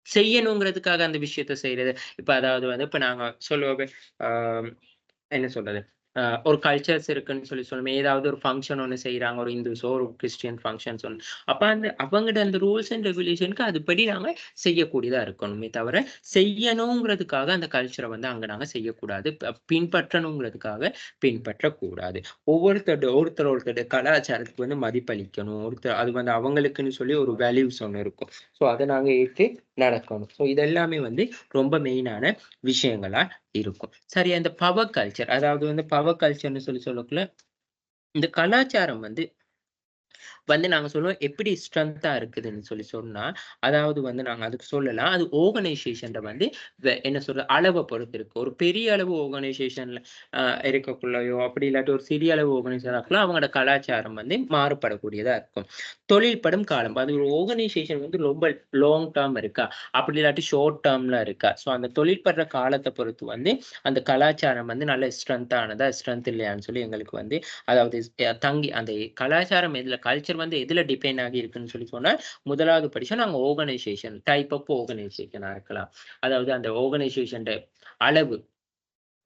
செய்யணுங்கிறதுக்காக அந்த விஷயத்த செய்றது. இப்ப அதாவது வந்து இப்ப நாங்க சொல்லுவோமே, ஆ என்ன சொல்றது? அ ஒரு கல்ச்சர்ஸ் இருக்குன்னு சொல்லி சொல்லுவோமே, ஏதாவது ஒரு ஃபங்ஷன் ஒண்ணு செய்றாங்க. ஒரு இந்துஸோ, ஒரு கிறிஸ்டியன் ஃபங்ஷன்ஸ் ஒண்ணு. அப்ப அவங்கட அந்த ரூல்ஸ் அண்ட் ரெகுலேஷன்க்கு அதுபடி நாங்க செய்யக்கூடியதா இருக்கணுமே தவிர, செய்யணுங்கிறதுக்காக அந்த கல்ச்சர வந்து அங்க நாங்க செய்யக்கூடாது. பின்பற்றணுங்கிறதுக்காக பின்பற்றக்கூடாது. ஒருத்தரோட கலாச்சாரத்துக்கு வந்து மதிப்பளிக்கணும். அது வந்து அவங்களுக்குன்னு சொல்லி ஒரு வேல்யூஸ் ஒண்ணு இருக்கும். ஸோ அத நாங்க ஏத்து நடக்கணும். ஸோ இது எல்லாமே வந்து ரொம்ப மெயினான விஷயங்களா இருக்கும். சரியா இந்த பவர் கல்ச்சர் அதாவது வந்து பவர் கல்ச்சர்ன்னு சொல்லி சொல்லக்குள்ள, இந்த கலாச்சாரம் வந்து வந்து நாங்க சொல்லுவோம் எப்படி ஸ்ட்ரென்த்தா இருக்குதுன்னு சொல்லி சொன்னா, அதாவது வந்து நாங்க அதுக்கு சொல்லலாம். அது ஆர்கனைசேஷன்ல வந்து என்ன சொல்றது? அளவ பொறுத்து இருக்கு. ஒரு பெரிய அளவு ஆர்கனைசேஷன்ல அ இருக்கக்குள்ளயோ, அப்படி இல்லாட்டி ஒரு சிறிய அளவு ஆர்கனைசேஷனா இருக்கலாம். அவங்களோட கலாச்சாரம் வந்து மாறுபடக்கூடியதா இருக்கும். தொழில்படும் காலம். அது ஒரு ஆர்கனைசேஷன் வந்து ரொம்ப லாங் டெர்ம் இருக்கா? அப்படி இல்லாட்டி ஷார்ட் டெர்ம்ல இருக்கா? ஸோ அந்த தொழில்படுற காலத்த பொறுத்து வந்து அந்த கலாச்சாரம் வந்து நல்ல ஸ்ட்ரென்த்தானதா, ஸ்ட்ரென்த் இல்லையான்னு சொல்லி எங்களுக்கு வந்து அதாவது அந்த கலாச்சாரம் கல்ச்சர் வந்து எதுல டிபெண்ட் ஆகி இருக்குன்னு சொல்லி சொன்னா, முதலாவது படிச்சா நாங்க ஆர்கனைசேஷன், டைப் ஆஃப் ஆர்கனைசேஷனா இருக்கலாம். அதாவது அந்த ஆர்கனைசேஷன்ட அளவு.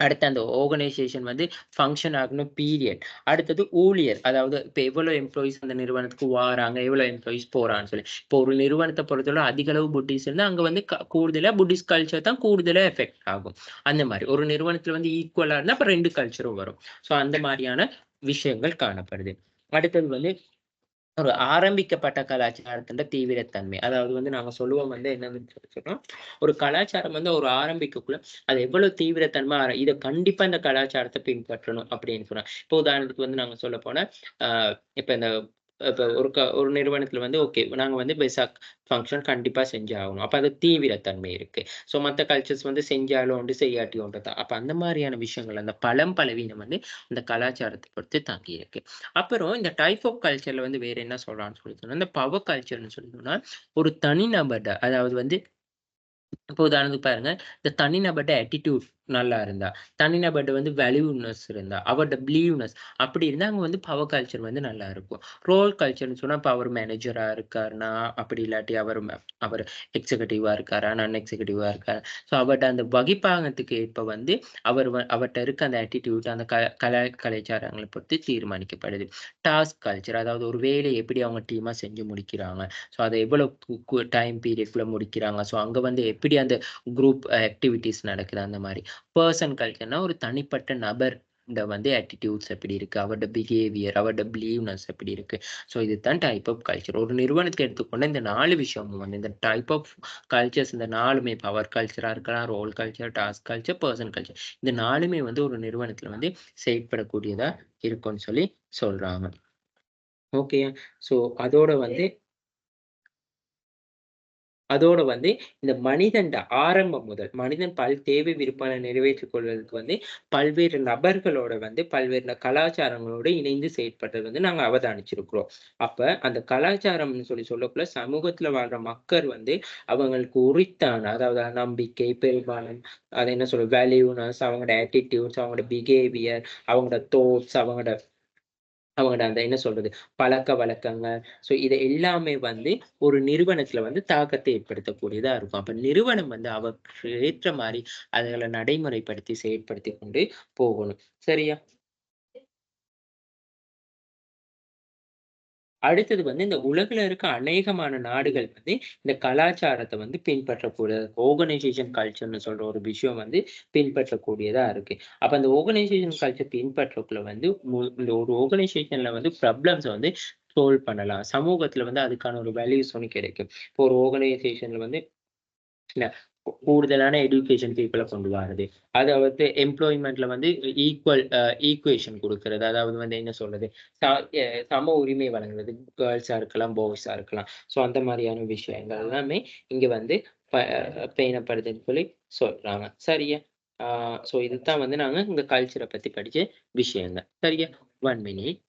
அடுத்து அந்த ஆர்கனைசேஷன் வந்து ஃபங்ஷன் ஆகணும் பீரியட். அடுத்தது ஊழியர். அதாவது இப்ப எவ்வளோ எம்ப்ளாயீஸ் அந்த நிறுவனத்துக்கு வாராங்க, எவ்வளோ எம்ப்ளாயீஸ் போறான்னு சொல்லி. இப்போ ஒரு நிறுவனத்த பொறுத்தவரை அதிக அளவு புட்டிஸ் இருந்தா, அங்க வந்து கூடுதலா புட்டிஸ்ட் கல்ச்சர் தான் கூடுதலா எஃபெக்ட் ஆகும். அந்த மாரி. ஒரு நிறுவனத்துல வந்து ஈக்குவலா இருந்தா, அப்ப 2 கல்ச்சரும் வரும். ஸோ அந்த மாரியான விஷயங்கள் காணப்படுது. அடுத்தது வந்து ஒரு ஆரம்பிக்கப்பட்ட கலாச்சாரத்தின் தீவிரத்தன்மை. அதாவது வந்து நாங்க சொல்லுவோம் வந்து என்னன்னு சொல்லி சொன்னா, ஒரு கலாச்சாரம் வந்து ஒரு ஆரம்பிக்கக்குள்ள, அது எவ்வளவு தீவிரத்தன்மை இத கண்டிப்பா இந்த கலாச்சாரத்த பின்பற்றணும் அப்படின்னு சொன்னா. இப்போ உதாரணத்துக்கு வந்து நாங்க சொல்லப்போனா, அ இப்ப இந்த இப்ப ஒரு நிறுவனத்துல வந்து ஓகே. நாங்க வந்து பெசாக் ஃபங்ஷன் கண்டிப்பா செஞ்சே ஆகணும். அப்ப அது தீவிரத்தன்மை இருக்கு. ஸோ மத்த கல்ச்சர்ஸ் வந்து செஞ்சாலும் உண்டு, செய்யாட்டியும் உண்டு தான். அப்ப அந்த மாரியான விஷயங்கள், அந்த பழவீனம் வந்து அந்த கலாச்சாரத்த பொறுத்து தங்கி இருக்கு. அப்புறம் இந்த டைப் ஆஃப் கல்ச்சர்ல வந்து வேற என்ன சொல்லலாம்னு சொல்லி சொன்னா, இந்த பவர் கல்ச்சர்ன்னு சொல்லி சொன்னா, ஒரு தனிநபர்ட அதாவது வந்து இப்போ உதாரணத்துக்கு பாருங்க, இந்த தனிநபர்ட்ட ஆட்டிட்யூட் நல்லா இருந்தா, தனிநபர்ட்ட வந்து வேல்யூனஸ் இருந்தா, அவர்ட்ட பிலீவ்னஸ் அப்படி இருந்தா அங்க வந்து பவர் கல்ச்சர் வந்து நல்லா இருக்கும். ரோல் கல்ச்சர்ன்னு சொன்னா, இப்ப அவர் மேனேஜரா இருக்காருன்னா, அப்படி இல்லாட்டி அவர் எக்ஸிகியூட்டிவா இருக்காரா, நான் எக்ஸிகியூட்டிவா இருக்காரா, ஸோ அவர்ட்ட அந்த வகிப்பாங்கத்துக்கு ஏற்ப வந்து அவர்ட்ட இருக்க அந்த ஆட்டிட்யூட், அந்த கலாச்சாரங்கள பொறுத்து தீர்மானிக்கப்படுது. டாஸ்க் கல்ச்சர் அதாவது ஒரு வேலைய எப்படி அவங்க டீமா செஞ்சு முடிக்கிறாங்க. ஸோ அத எவ்வளோ டைம் பீரியட்குள்ள முடிக்கிறாங்க. ஸோ அங்க வந்து எப்படி அந்த குரூப் ஆக்டிவிட்டீஸ் நடக்குது அந்த மாரி. பெர்சன் கல்ச்சர்னா ஒரு தனிப்பட்ட நபர் வந்து ஆட்டிட்யூட்ஸ் எப்படி இருக்கு? அவருடைய பிஹேவியர், அவருடைய பிலீவ்னஸ் எப்படி இருக்கு? ஸோ இதுதான் டைப் ஆஃப் கல்ச்சர். ஒரு நிறுவனத்த எடுத்துக்கொண்டா இந்த 4 விஷயமும் வந்து இந்த டைப் ஆஃப் கல்ச்சர்ஸ் இந்த 4மே பவர் கல்ச்சரா இருக்கலாம், role culture, task culture, person culture. இந்த 4மே வந்து ஒரு நிறுவனத்துல வந்து செயற்படக்கூடியதா இருக்கும்னு சொல்லி சொல்றாங்க. ஓகேயா? ஸோ அதோட வந்து அதோட வந்து இந்த மனிதன்ட ஆரம்பம் முதல், மனிதன் தேவை விருப்பங்கள நிறைவேற்றிக் கொள்வதற்கு வந்து பல்வேறு நபர்களோட வந்து பல்வேறு கலாச்சாரங்களோட இணைந்து செயற்பட்டது வந்து நாங்க அவதானிச்சிருக்கிறோம். அப்ப அந்த கலாச்சாரம்னு சொல்லி சொல்லக்குள்ள சமூகத்துல வாழ்ற மக்கள் வந்து அவங்களுக்கு உரித்தான அதாவது நம்பிக்கை, பெரும்பாலும் அது என்ன சொல்றது வேல்யூனஸ், அவங்களோட ஆட்டிட்யூட்ஸ், அவங்களோட பிஹேவியர், அவங்களோட தாட்ஸ், அவங்களோட அந்த என்ன சொல்றது? பழக்கவழக்கங்கள். ஸோ இது எல்லாமே வந்து ஒரு நிறுவனத்தில வந்து தாக்கத்தை ஏற்படுத்தக்கூடியதா இருக்கும். அப்ப நிறுவனம் வந்து அவருக்கு ஏற்ற மாரி அதுகள நடைமுறைப்படுத்தி செயற்படுத்திக் கொண்டு போகணும். சரியா? அடுத்தது வந்து இந்த உலகுல இருக்க அநேகமான நாடுகள் வந்து இந்த கலாச்சாரத்த வந்து பின்பற்றக்கூடிய ஆர்கனைசேஷன் கல்ச்சர்ன்னு சொல்ற ஒரு விஷயம் வந்து பின்பற்றக்கூடியதா இருக்கு. அப்ப அந்த ஆர்கனைசேஷன் கல்ச்சர் பின்பற்றக்குள்ள வந்து இந்த ஒரு ஆர்கனைசேஷன்ல வந்து ப்ராப்ளம்ஸ வந்து சால்வ் பண்ணலாம். சமூகத்துல வந்து அதுக்கான ஒரு வேல்யூஸ் ஒண்ணு கிடைக்கும். இப்போ ஒரு ஆர்கனைசேஷன்ல வந்து இல்ல கூடுதலான எஜுகேஷன் பீப்பிள கொண்டு வாரது. அத வந்து எம்ப்ளாய்மென்ட்ல வந்து ஈக்குவல் ஈக்குவேஷன் குடுக்குறது. அதாவது வந்து என்ன சொல்றது? ச எ சம உரிமை வழங்குறது. கேர்ல்ஸா இருக்கலாம், பாய்ஸா இருக்கலாம். ஸோ அந்த மாரியான விஷயங்கள் எல்லாமே இங்க வந்து ப பேணப்படுதுன்னு சொல்லி சொல்றாங்க. சரியா? ஆ ஸோ இதுதான் வந்து நாங்க இந்த கல்ச்சர பத்தி படிச்ச விஷயங்கள். சரியா? 1 மினிட்.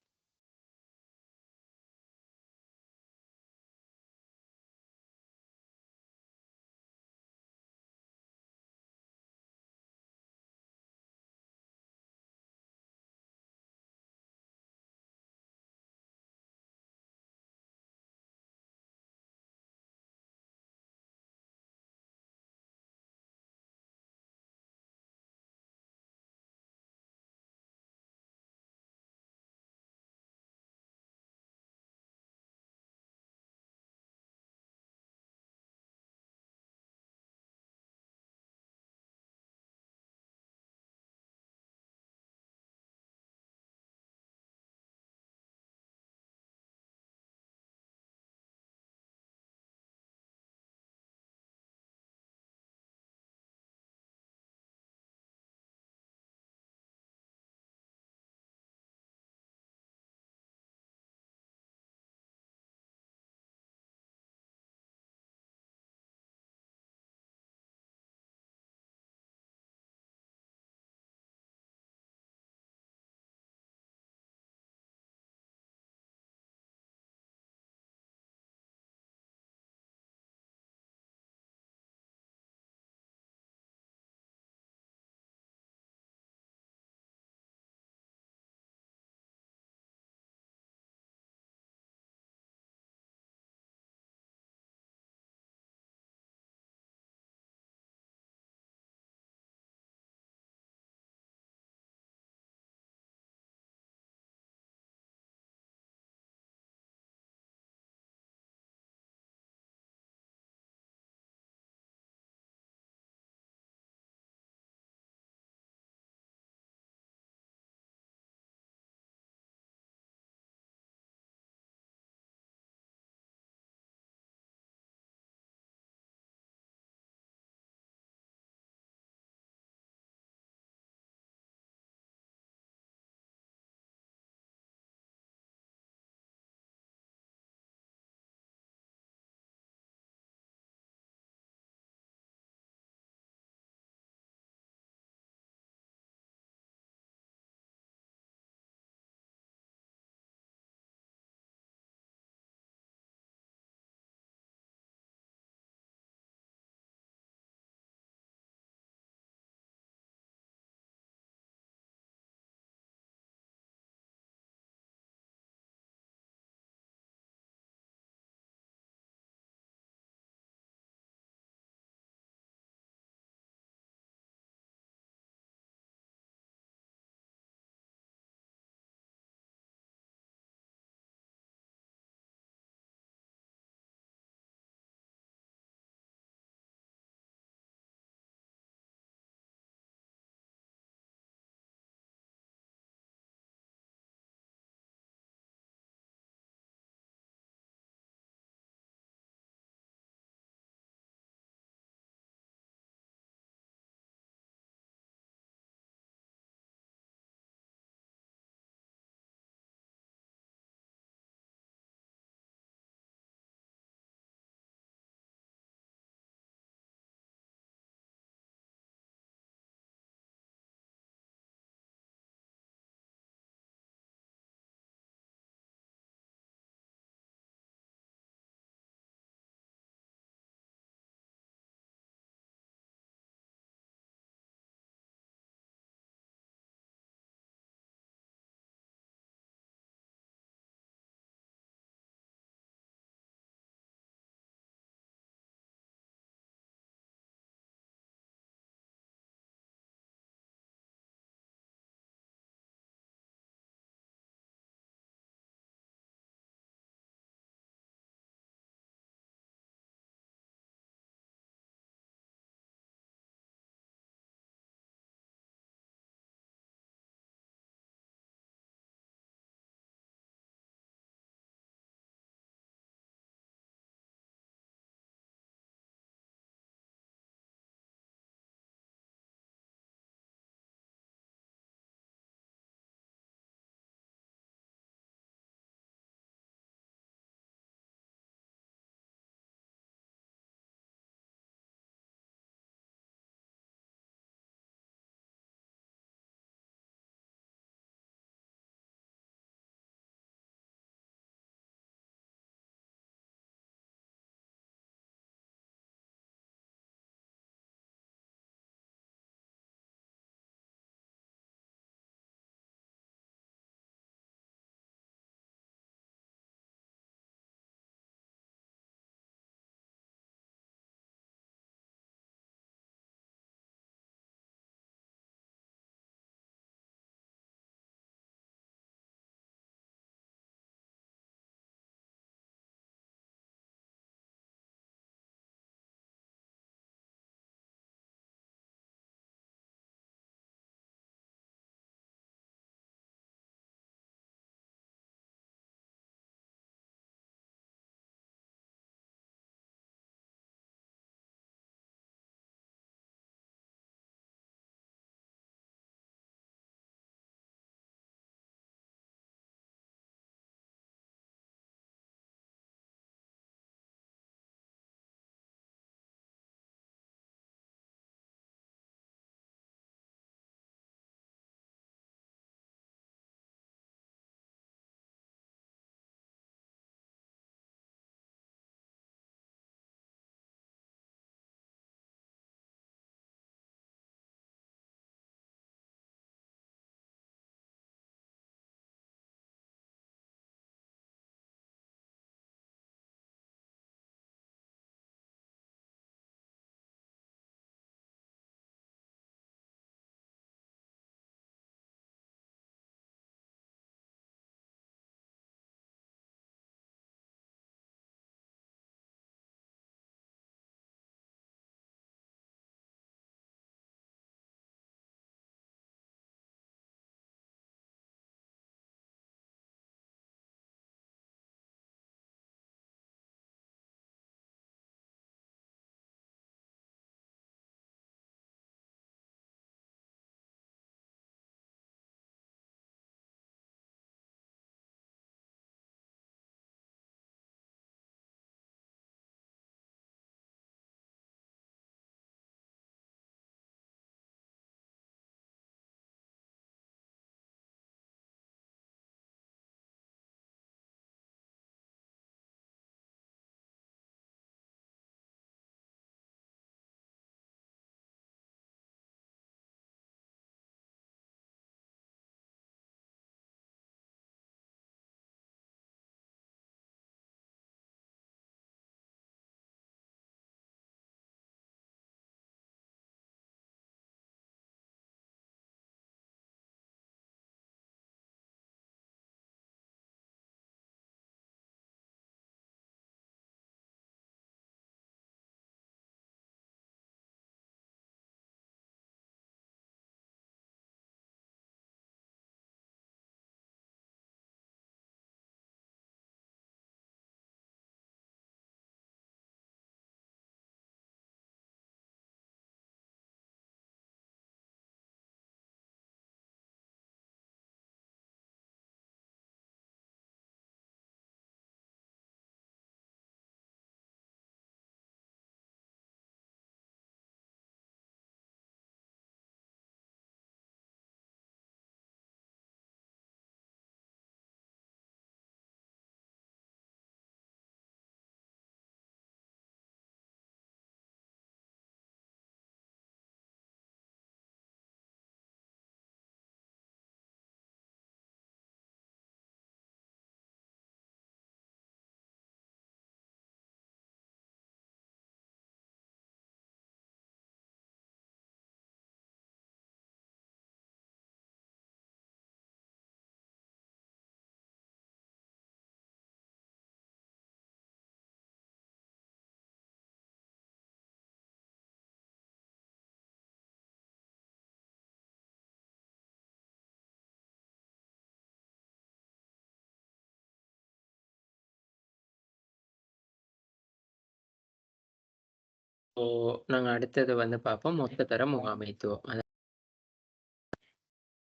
இப்போ நாங்க அடுத்தது வந்து பார்ப்போம் மொத்த தர முகாமைத்துவம்.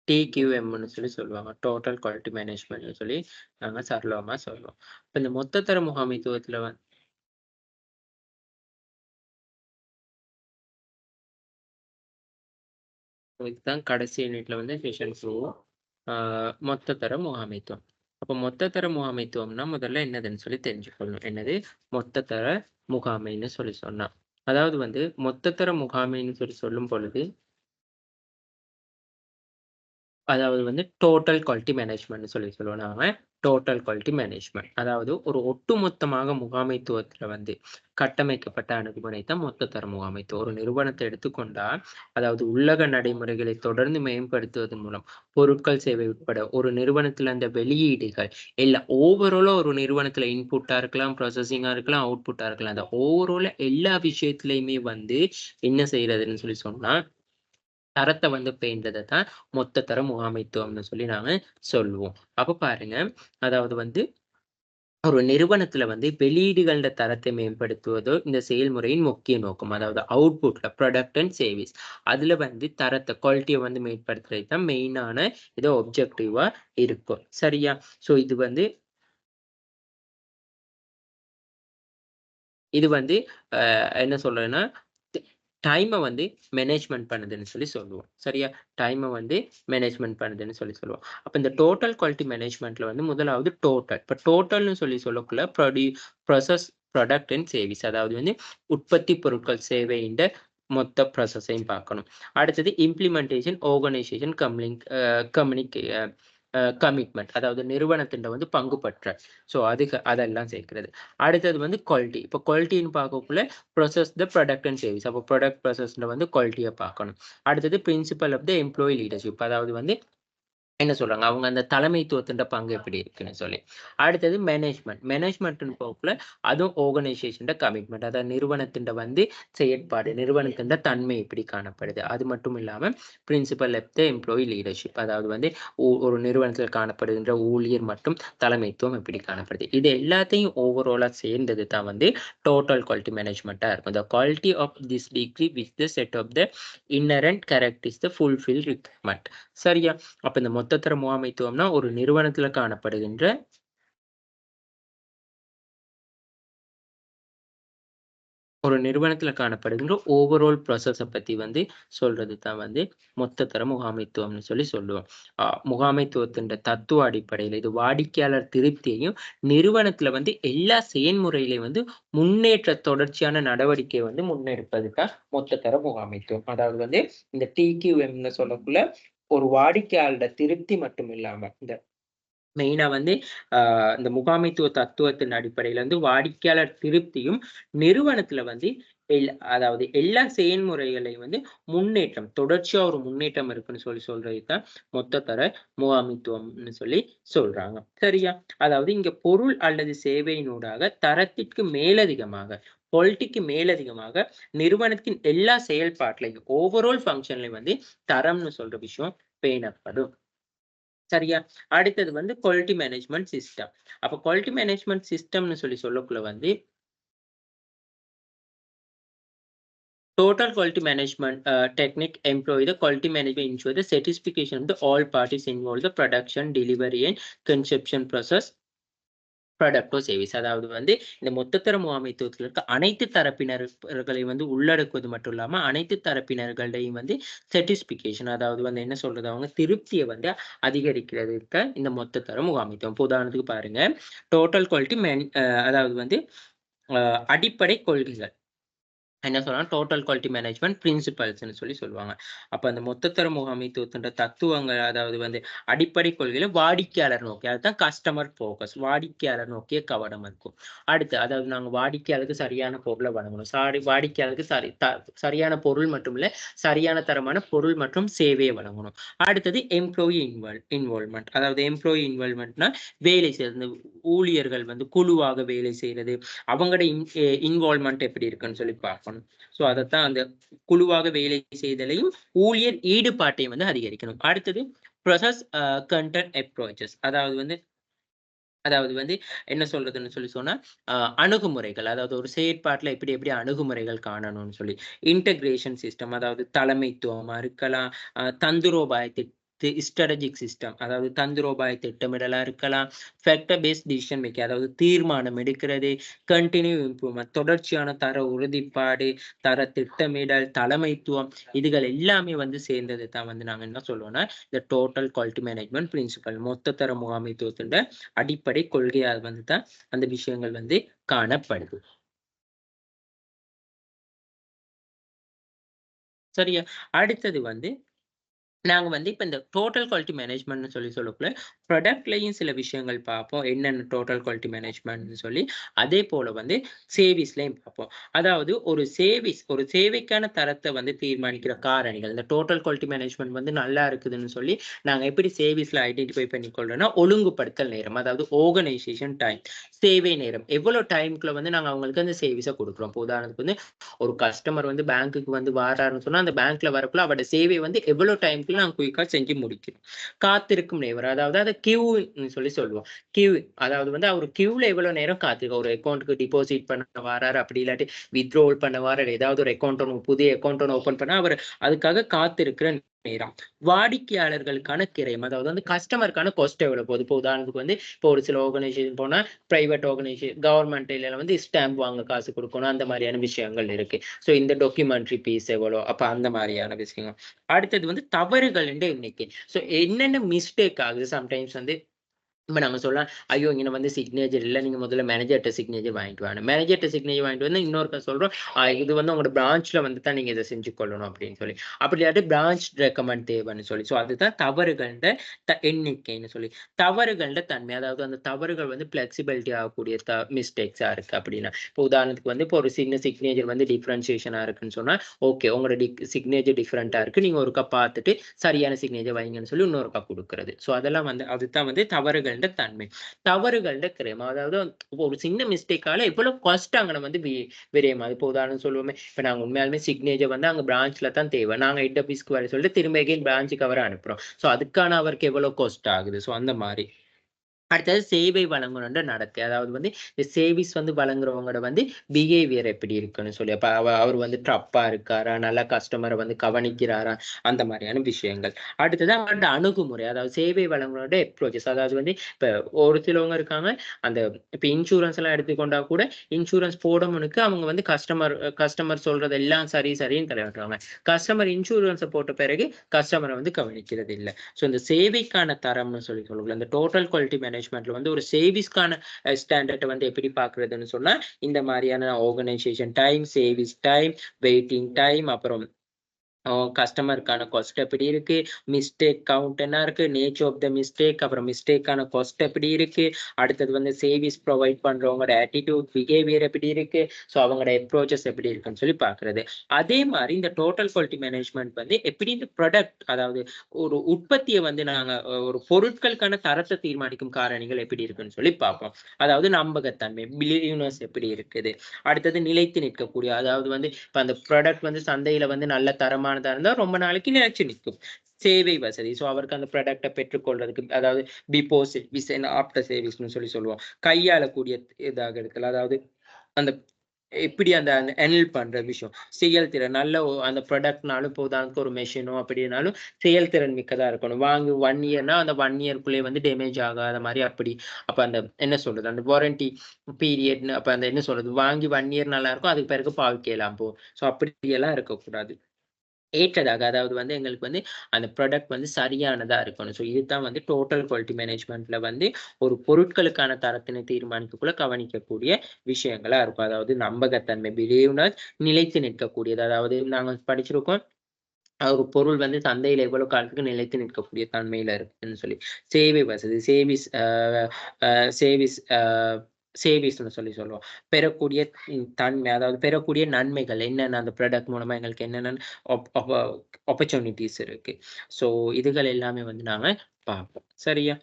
டிக்யூஎம்ன்னு சொல்லி சொல்லுவாங்க. டோட்டல் குவாலிட்டி மேனேஜ்மெண்ட்ன்னு சொல்லி நாங்க சரளமா சொல்லுவோம். இப்ப இந்த மொத்த தர முகாமைத்துவத்துல இதுதான் கடைசி யூனிட்ல வந்து செஷன் 2 மொத்த தர முகாமைத்துவம். அப்ப மொத்த தர முகாமைத்துவம்னா முதல்ல என்னதுன்னு சொல்லி தெரிஞ்சுக்கொள்ளணும். என்னது மொத்த தர முகாமைன்னு சொல்லி சொன்னா. அதாவது வந்து மொத்த தர முகாமைன்னு சொல்லி சொல்லும் பொழுது அதாவது வந்து டோட்டல் குவாலிட்டி மேனேஜ்மெண்ட்ன்னு சொல்லி சொல்லுவோம் நாம. Total quality management. அதாவது ஒரு ஒட்டுமொத்தமாக முகாமைத்துவத்துல வந்து கட்டமைக்கப்பட்ட அணுகுமுறை தான் மொத்த தர முகாமைத்துவம். ஒரு நிறுவனத்தை எடுத்துக்கொண்டா, அதாவது உள்ளக நடைமுறைகளை தொடர்ந்து மேம்படுத்துவதன் மூலம், பொருட்கள், சேவை உட்பட ஒரு நிறுவனத்துல அந்த வெளியீடுகள் எல்லாம் ஓவராலா ஒரு நிறுவனத்துல இன்புட்டா இருக்கலாம், ப்ராசஸிங்கா இருக்கலாம், அவுட்புட்டா இருக்கலாம். அந்த ஓவராலா எல்லா விஷயத்திலயுமே வந்து என்ன செய்றதுன்னு சொல்லி சொன்னா தரத்த வந்து பேணுறது தான் மொத்த தர முகாமைத்துவம்னு சொல்லி நாங்க சொல்லுவோம். அப்ப பாருங்க, அதாவது வந்து ஒரு நிறுவனத்துல வந்து வெளியீடுகளோட தரத்தை மேம்படுத்துவதோ இந்த செயல்முறையின் முக்கிய நோக்கம். அதாவது அவுட்புட்ல ப்ராடக்ட் அண்ட் சர்வீஸ். அதுல வந்து தரத்த குவாலிட்டிய வந்து மேம்படுத்துறது தான் மெயினான இது ஆப்ஜெக்டிவா இருக்கும். சரியா? ஸோ இது வந்து என்ன சொல்றேன்னா, ட் டைம வந்து மேனேஜ்மென்ட் பண்ணுதுன்னு சொல்லி சொல்லுவோம். சரியா? டைம வந்து மேனேஜ்மென்ட் பண்ணுதுன்னு சொல்லி சொல்லுவோம். அப்ப இந்த டோட்டல் குவாலிட்டி மேனேஜ்மென்ட்ல வந்து முதலாவது டோட்டல். இப்ப டோட்டல்ன்னு சொல்லி சொல்லக்குள்ள ப்ராசஸ், ப்ராடக்ட் அண்ட் சர்வீஸ். அதாவது வந்து உற்பத்தி பொருட்கள், சேவையின் மொத்த ப்ராசஸையும் பார்க்கணும். அடுத்தது இம்ப்ளிமெண்டேஷன், ஆர்கனைசேஷன், கம்யூனிகே கமிட்மென்ட். அதாவது நிறுவனத்தின்ட வந்து பங்கு பற்றல். ஸோ அதெல்லாம் சேர்க்கிறது. அடுத்தது வந்து குவாலிட்டி. இப்போ குவாலிட்டின்னு பார்க்கக்குள்ள process the product and service. அப்போ ப்ராடக்ட் ப்ராசஸ்ல வந்து குவாலிட்டிய பார்க்கணும். அடுத்தது principle of the employee leadership. அதாவது வந்து என்ன சொல்றாங்க? அவங்க அந்த தலைமைத்துவத்தின் பங்கு எப்படி இருக்குன்னு சொல்லி. அடுத்தது மேனேஜ்மென்ட். மேனேஜ்மென்ட்ன்னு போகக்குள்ள அதுவும் ஆர்கனைசேஷன்ட கமிட்மென்ட். அதாவது நிறுவனத்தின்ட வந்து செயற்பாடு, நிறுவனத்தின்ட தன்மை எப்படி காணப்படுது. அது மட்டும் இல்லாம principle of the employee leadership. அதாவது வந்து ஒரு நிறுவனத்தில் காணப்படுகின்ற ஊழியர் மற்றும் தலைமைத்துவம் எப்படி காணப்படுது. இது எல்லாத்தையும் ஓவராலா சேர்ந்தது தான் வந்து டோட்டல் குவாலிட்டி மேனேஜ்மென்ட்டா இருக்கும். The quality of this degree with the set of the inherent characteristics the fulfill requirement. சரியா? அப்ப இந்த மொத்தத்தர முகாமைத்துவம்னா ஒரு நிறுவனத்துல காணப்படுகின்ற ஓவரால் ப்ராசஸ பத்தி வந்து சொல்றது தான் வந்து மொத்த தர முகாமைத்துவம்னு சொல்லி சொல்லுவோம். முகாமைத்துவத்தின் தத்துவ அடிப்படையில இது வாடிக்கையாளர் திருப்தியையும், நிறுவனத்துல வந்து எல்லா செயல்முறையிலயும் வந்து முன்னேற்ற தொடர்ச்சியான நடவடிக்கை வந்து முன்னெடுப்பது தான் மொத்த தர முகாமைத்துவம். அதாவது வந்து இந்த டிக்யூஎம்ன்னு சொல்லக்குள்ள ஒரு வாடிக்கையாளரோட திருப்தி மட்டும் இல்லாம, இந்த மெயினா வந்து இந்த முகாமைத்துவ தத்துவத்தின் அடிப்படையில வந்து வாடிக்கையாளர் திருப்தியும், நிறுவனத்துல வந்து அதாவது எல்லா செயல்முறைகளையும் வந்து முன்னேற்றம், தொடர்ச்சியா ஒரு முன்னேற்றம் இருக்குன்னு சொல்லி சொல்றது தான் மொத்த தர முகாமைத்துவம்னு சொல்லி சொல்றாங்க. சரியா? அதாவது இங்க பொருள் அல்லது சேவையினூடாக தரத்திற்கு மேலதிகமாக, குவாலிட்டிக்கு மேலதிகமாக நிறுவனத்தின் எல்லா செயல்பாட்டிலையும் ஓவரால் ஃபங்ஷன்லயும் வந்து தரம்னு சொல்ற விஷயம் பேணப்படும். சரியா? அடுத்தது வந்து குவாலிட்டி மேனேஜ்மென்ட் சிஸ்டம். அப்ப குவாலிட்டி மேனேஜ்மென்ட் சிஸ்டம்னு சொல்லி சொல்லக்குள்ள வந்து total quality management technique employ the quality management ensure the satisfaction of the all parties involved the production, delivery and consumption process ப்ராடக்டோ சர்வீஸ். அதாவது வந்து இந்த மொத்தத்தர முகாமைத்துவத்தில் இருக்க அனைத்து தரப்பினர்களை வந்து உள்ளடக்குவது மட்டும் இல்லாம, அனைத்து தரப்பினர்களையும் வந்து சாட்டிஸ்ஃபிகேஷன் அதாவது வந்து என்ன சொல்றது? அவங்க திருப்திய வந்து அதிகரிக்கிறதுக்கு இந்த மொத்தத்தர முகாமைத்துவம். இப்ப உதாரணத்துக்கு பாருங்க, டோட்டல் குவாலிட்டி அதாவது வந்து அ அடிப்படை கொள்கைகள். என்ன சொல்லலாம் டோட்டல் குவாலிட்டி மேனேஜ்மென்ட் பிரின்சிபல்ஸ்ன்னு சொல்லி சொல்லுவாங்க. அப்ப அந்த மொத்தத்தர முகாமைத்துவத்தின் தத்துவங்கள் அதாவது வந்து அடிப்படை கொள்கையில வாடிக்கையாளர் நோக்கி அதுதான் கஸ்டமர் ஃபோக்கஸ். வாடிக்கையாளர் நோக்கிய கவனம் இருக்கும். அடுத்து அதாவது நாங்க வாடிக்கையாளருக்கு சரியான பொருள வழங்கணும். வாடிக்கையாளருக்கு சரியான பொருள் மட்டும் இல்ல, சரியான தரமான பொருள் மற்றும் சேவைய வழங்கணும். அடுத்தது எம்ப்ளாயி இன்வால்வ்மென்ட். அதாவது எம்ப்ளாயி இன்வால்வ்மென்ட்னா வேலை செய்றது. இந்த ஊழியர்கள் வந்து குழுவாக வேலை செய்றது. அவங்களோட இன்வால்வ்மென்ட் எப்படி இருக்குன்னு சொல்லி பார்க்கணும். சோ அதத்தான் அந்த குழுவாக வேலை செய்தலையும், ஊழியர் ஈடுபாட்டையும் வந்து அதிகரிக்கணும். அடுத்தது ப்ராசஸ் கன்டென்ட் அப்ரோச்சஸ். அதாவது வந்து அதாவது வந்து என்ன சொல்றதுன்னு சொல்லி சொன்னா, அ அணுகுமுறைகள். அதாவது ஒரு செயற்பாட்டுல எப்படி எப்படி அணுகுமுறைகள் காணணும்னு சொல்லி. இன்டகிரேஷன் சிஸ்டம் அதாவது தலைமைத்துவமா இருக்கலாம். தந்திரோபாய ஸ்ட்ராடஜிக் சிஸ்டம் அதாவது தந்திரோபாய திட்டமிடலா இருக்கலாம். ஃபேக்டர் பேஸ்ட் டிசிஷன் மேக்கிங் அதாவது தீர்மானம் எடுக்கிறது. கன்டின்யூ இம்ப்ரூவ்மென்ட் தொடர்ச்சியான தர உறுதிப்பாடு, தர திட்டமிடல், தலைமைத்துவம் இதுகள் எல்லாமே வந்து சேர்ந்தது தான் வந்து நாங்க என்ன சொல்லுவோம்னா, இந்த டோட்டல் குவாலிட்டி மேனேஜ்மென்ட் பிரின்சிபல் மொத்த தர முகாமைத்துவத்தின் அடிப்படை கொள்கையா வந்து தான் அந்த விஷயங்கள் வந்து காணப்படுது. சரியா? அடுத்தது வந்து நாங்க வந்து இப்ப இந்த டோட்டல் குவாலிட்டி மேனேஜ்மென்ட்ன்னு சொல்லி சொல்லக்குள்ள, ப்ராடக்ட்லயும் சில விஷயங்கள் பார்ப்போம். என்னென்ன டோட்டல் குவாலிட்டி மேனேஜ்மென்ட்ன்னு சொல்லி, அதே போல வந்து சேவிஸ்லயும் பார்ப்போம். அதாவது ஒரு சேவைக்கான தரத்த வந்து தீர்மானிக்கிற காரணிகள். இந்த டோட்டல் குவாலிட்டி மேனேஜ்மென்ட் வந்து நல்லா இருக்குதுன்னு சொல்லி, நாங்க எப்படி சேவிஸ்ல ஐடென்டிஃபை பண்ணிக்கொள்றோம்னா, ஒழுங்குபடுத்தல் நேரம். அதாவது ஆர்கனைசேஷன் டைம். சேவை நேரம். எவ்வளோ டைம்க்குள்ள வந்து நாங்க அவங்களுக்கு அந்த சேவிஸ குடுக்குறோம். இப்ப உதாரணத்துக்கு வந்து ஒரு கஸ்டமர் வந்து பேங்க்குக்கு வந்து வாராருன்னு சொன்னா, அந்த பேங்க்ல வரக்குள்ள அவருடைய சேவை வந்து எவ்வளோ டைம்க்குள்ள நாங்க குயிக்கா செஞ்சு முடிக்கணும். காத்திருக்கும் நேரம். அதாவது அத கியூன்னு சொல்லி சொல்லுவோம். கியூ அதாவது வந்து அவரு கியூல எவ்வளோ நேரம் காத்திருக்க ஒரு அக்கவுண்ட்க்கு டிபாசிட் பண்ண வாராரு, அப்படி இல்லாட்டி வித்ட்ராவல் பண்ண வாராரு, ஏதாவது ஒரு அக்கவுண்ட் ஒண்ணு புதிய அக்கவுண்ட் ஒண்ணு ஓப்பன் பண்ணா, அவரு அதுக்காக காத்திருக்கிற நேரம். வாடிக்கையாளர்களுக்கான கிரயம். அதாவது வந்து கஸ்டமருக்கான காஸ்ட் எவ்வளோ போகுது. இப்போ உதாரணத்துக்கு வந்து இப்போ ஒரு சில ஆர்கனைசேஷன் போனா பிரைவேட் கவர்மெண்ட்ல வந்து ஸ்டாம்ப் வாங்க காசு குடுக்கணும். அந்த மாரியான விஷயங்கள் இருக்கு. ஸோ இந்த டாக்குமெண்ட்ரி ஃபீஸ் எவ்வளோ? அப்ப அந்த மாரியான விஷயங்கள். அடுத்தது வந்து தவறுகளின் எண்ணிக்கை. ஸோ என்னென்ன மிஸ்டேக் ஆகுது சம்டைம்ஸ் வந்து இப்ப நாங்க சொல்லலாம், "ஐயோ! இங்கன வந்து சிக்னேச்சர் இல்ல. நீங்க முதல்ல மேனேஜர்ட்ட சிக்னேச்சர் வாங்கிட்டு வான்னு." மேனேஜர்ட்ட சிக்னேச்சர் வாங்கிட்டு வந்து இன்னொருக்கா சொல்றோம், இது வந்து உங்களோட பிரான்ச்ல வந்து தான் நீங்க இத செஞ்சு கொள்ளணும்." அப்படின்னு சொல்லி. அப்படி இல்லாட்டி பிரான்ச் ரெக்கமெண்ட் தேவைன்னு சொல்லி. ஸோ அதுதான் தவறுகள்ட எண்ணிக்கைன்னு சொல்லி. தவறுகள்ட தன்மை. அதாவது அந்த தவறுகள் வந்து ஃப்ளெக்ஸிபிலிட்டி ஆகக்கூடிய மிஸ்டேக்ஸா இருக்கு அப்படின்னா. இப்போ உதாரணத்துக்கு வந்து இப்போ ஒரு சின்ன சிக்னேச்சர் வந்து டிஃபரன்ஷியேஷனா இருக்குன்னு சொன்னா, ஓகே உங்களோட சிக்னேச்சர் டிஃபரெண்ட்டா இருக்கு. நீங்க ஒருக்கா பார்த்துட்டு சரியான சிக்னேச்சர் வைங்கன்னு சொல்லி இன்னொருக்கா குடுக்குறது. ஸோ அதெல்லாம் வந்து அதுதான் வந்து தவறுகள்ட தன்மை. தவறுகள்ட கிரயம். அதாவது ஒரு சின்ன மிஸ்டேக்கால எவ்வளவு காஸ்ட் அங்கன வந்து விரயமாகுது. இப்போ உதாரணம் சொல்லுவோமே, இப்ப நாங்க உண்மையாலுமே சிக்னேச்சர் வந்து அங்க பிரான்ச்ல தான் தேவை. நாங்க ஹெட் ஆஃபீஸ்க்கு வர சொல்லிட்டு திரும்ப அகைன் பிரான்ச்சுக்கு அவர அனுப்புறோம். ஸோ அதுக்கான அவருக்கு எவ்வளோ காஸ்ட் ஆகுது. ஸோ அந்த மாரி. அடுத்தது சேவை வழங்குனரோட நடத்தை. அதாவது வந்து இந்த சேவிஸ் வந்து வழங்குறவங்களோட வந்து பிஹேவியர் எப்படி இருக்குன்னு சொல்லி. அப்ப அவர் வந்து டப்பா இருக்காரா? நல்லா கஸ்டமர வந்து கவனிக்கிறாரா? அந்த மாரியான விஷயங்கள். அடுத்தது அவரோட அணுகுமுறை. அதாவது சேவை வழங்குனரோட அப்ரோச்சஸ். அதாவது வந்து இப்ப ஒரு சிலவங்க இருக்காங்க, அந்த இப்ப இன்சூரன்ஸ் எல்லாம் எடுத்துக்கொண்டா கூட, இன்சூரன்ஸ் போடமுனுக்கு அவங்க வந்து கஸ்டமர் சொல்றது எல்லாம் சரி, சரின்னு தலையாட்டுவாங்க. கஸ்டமர் இன்சூரன்ஸ போட்ட பிறகு கஸ்டமர வந்து கவனிக்கிறது இல்ல. ஸோ இந்த சேவைக்கான தரம்னு சொல்லி சொல்லலாம். இந்த டோட்டல் குவாலிட்டி மேனேஜ்மென்ட்ல வந்து ஒரு சேவிஸ்க்கான ஸ்டாண்டர்ட வந்து எப்படி பார்க்கிறதுன்னு சொன்னா, இந்த மாரியான ஆர்கனைசேஷன் டைம், சேவிஸ் டைம், வெயிட்டிங் டைம், அப்புறம் கஸ்டமருக்கான காஸ்ட் எப்படி இருக்கு? மிஸ்டேக் கவுண்ட் என்ன இருக்கு? நேச்சர் ஆஃப் த மிஸ்டேக், அப்புறம் மிஸ்டேக்கான காஸ்ட் எப்படி இருக்கு? அடுத்தது வந்து சர்வீஸ் புரொவைட் பண்றவங்களோட ஆட்டிட்யூட், பிஹேவியர் எப்படி இருக்கு? ஸோ அவங்களோட அப்ரோச்சஸ் எப்படி இருக்குன்னு சொல்லி பார்க்கிறது. அதே மாரி இந்த டோட்டல் குவாலிட்டி மேனேஜ்மென்ட் வந்து எப்படி இந்த ப்ராடக்ட் அதாவது ஒரு உற்பத்திய வந்து நாங்க ஒரு பொருட்களுக்கான தரத்த தீர்மானிக்கும் காரணிகள் எப்படி இருக்குன்னு சொல்லி பார்ப்போம். அதாவது நம்பகத்தன்மை, பிலீவ்னஸ் எப்படி இருக்குது? அடுத்தது நிலைத்து நிற்கக்கூடிய அதாவது வந்து இப்ப அந்த ப்ராடக்ட் வந்து சந்தையில வந்து நல்ல தரமானதா இருந்தா ரொம்ப நாளைக்கு நிலைச்சு நிக்கும். சேவை வசதி. ஸோ அவருக்கு அந்த ப்ராடக்ட்ட பெற்றுக்கொள்றதுக்கு அதாவது பிஃபோர் சர்வீஸ் அண்ட் ஆஃப்டர் சர்வீஸ்ன்னு சொல்லி சொல்லுவோம். கையாளக்கூடிய இதாக இருக்கலாம். அதாவது அந்த எப்படி அந்த அந்த ஹேண்டில் பண்ற விஷயம். செயல்திறன் நல்ல அந்த ப்ராடக்ட்னாலும் இப்போ உதாரணத்துக்கு ஒரு மெஷினோ அப்படின்னாலும் செயல்திறன் மிக்கதா இருக்கணும். வாங்கி 1 இயர்னா அந்த 1 இயர்க்குள்ளயே வந்து டேமேஜ் ஆகாத மாரி அப்படி. அப்ப அந்த என்ன சொல்றது? அந்த வாரண்டி பீரியட்ன்னு அப்ப அந்த என்ன சொல்றது? வாங்கி 1 இயர் நல்லாருக்கும். அதுக்கு பிறகு பாவிக்கலாம் போகும். ஸோ அப்படியெல்லாம் இருக்கக்கூடாது. ஏற்றதாக அதாவது வந்து எங்களுக்கு வந்து அந்த ப்ராடக்ட் வந்து சரியானதா இருக்கணும். ஸோ இதுதான் வந்து டோட்டல் குவாலிட்டி மேனேஜ்மென்ட்ல வந்து ஒரு பொருட்களுக்கான தரத்தினை தீர்மானிக்கக்குள்ள கவனிக்கக்கூடிய விஷயங்களா இருக்கும். அதாவது நம்பகத்தன்மை, பிலீவ்னஸ் நிலைத்து நிற்கக்கூடியது. அதாவது நாங்க படிச்சிருக்கோம். ஒரு பொருள் வந்து சந்தையில எவ்வளவு காலத்துக்கு நிலைத்து நிற்கக்கூடிய தன்மையில இருக்குன்னு சொல்லி. சேவை வசதி, சேவிஸ் அ அ சேவிஸ் அ சேவிஸ்ன்னு சொல்லி சொல்லுவோம். பெறக்கூடிய தன்மை அதாவது பெறக்கூடிய நன்மைகள் என்னென்ன அந்த ப்ராடக்ட் மூலமா எங்களுக்கு என்னென்ன ஆப் ஆப்ப ஆப்பர்ச்சுனிட்டீஸ் இருக்கு. ஸோ இதுகள் எல்லாமே வந்து நாங்க பார்ப்போம். சரியா?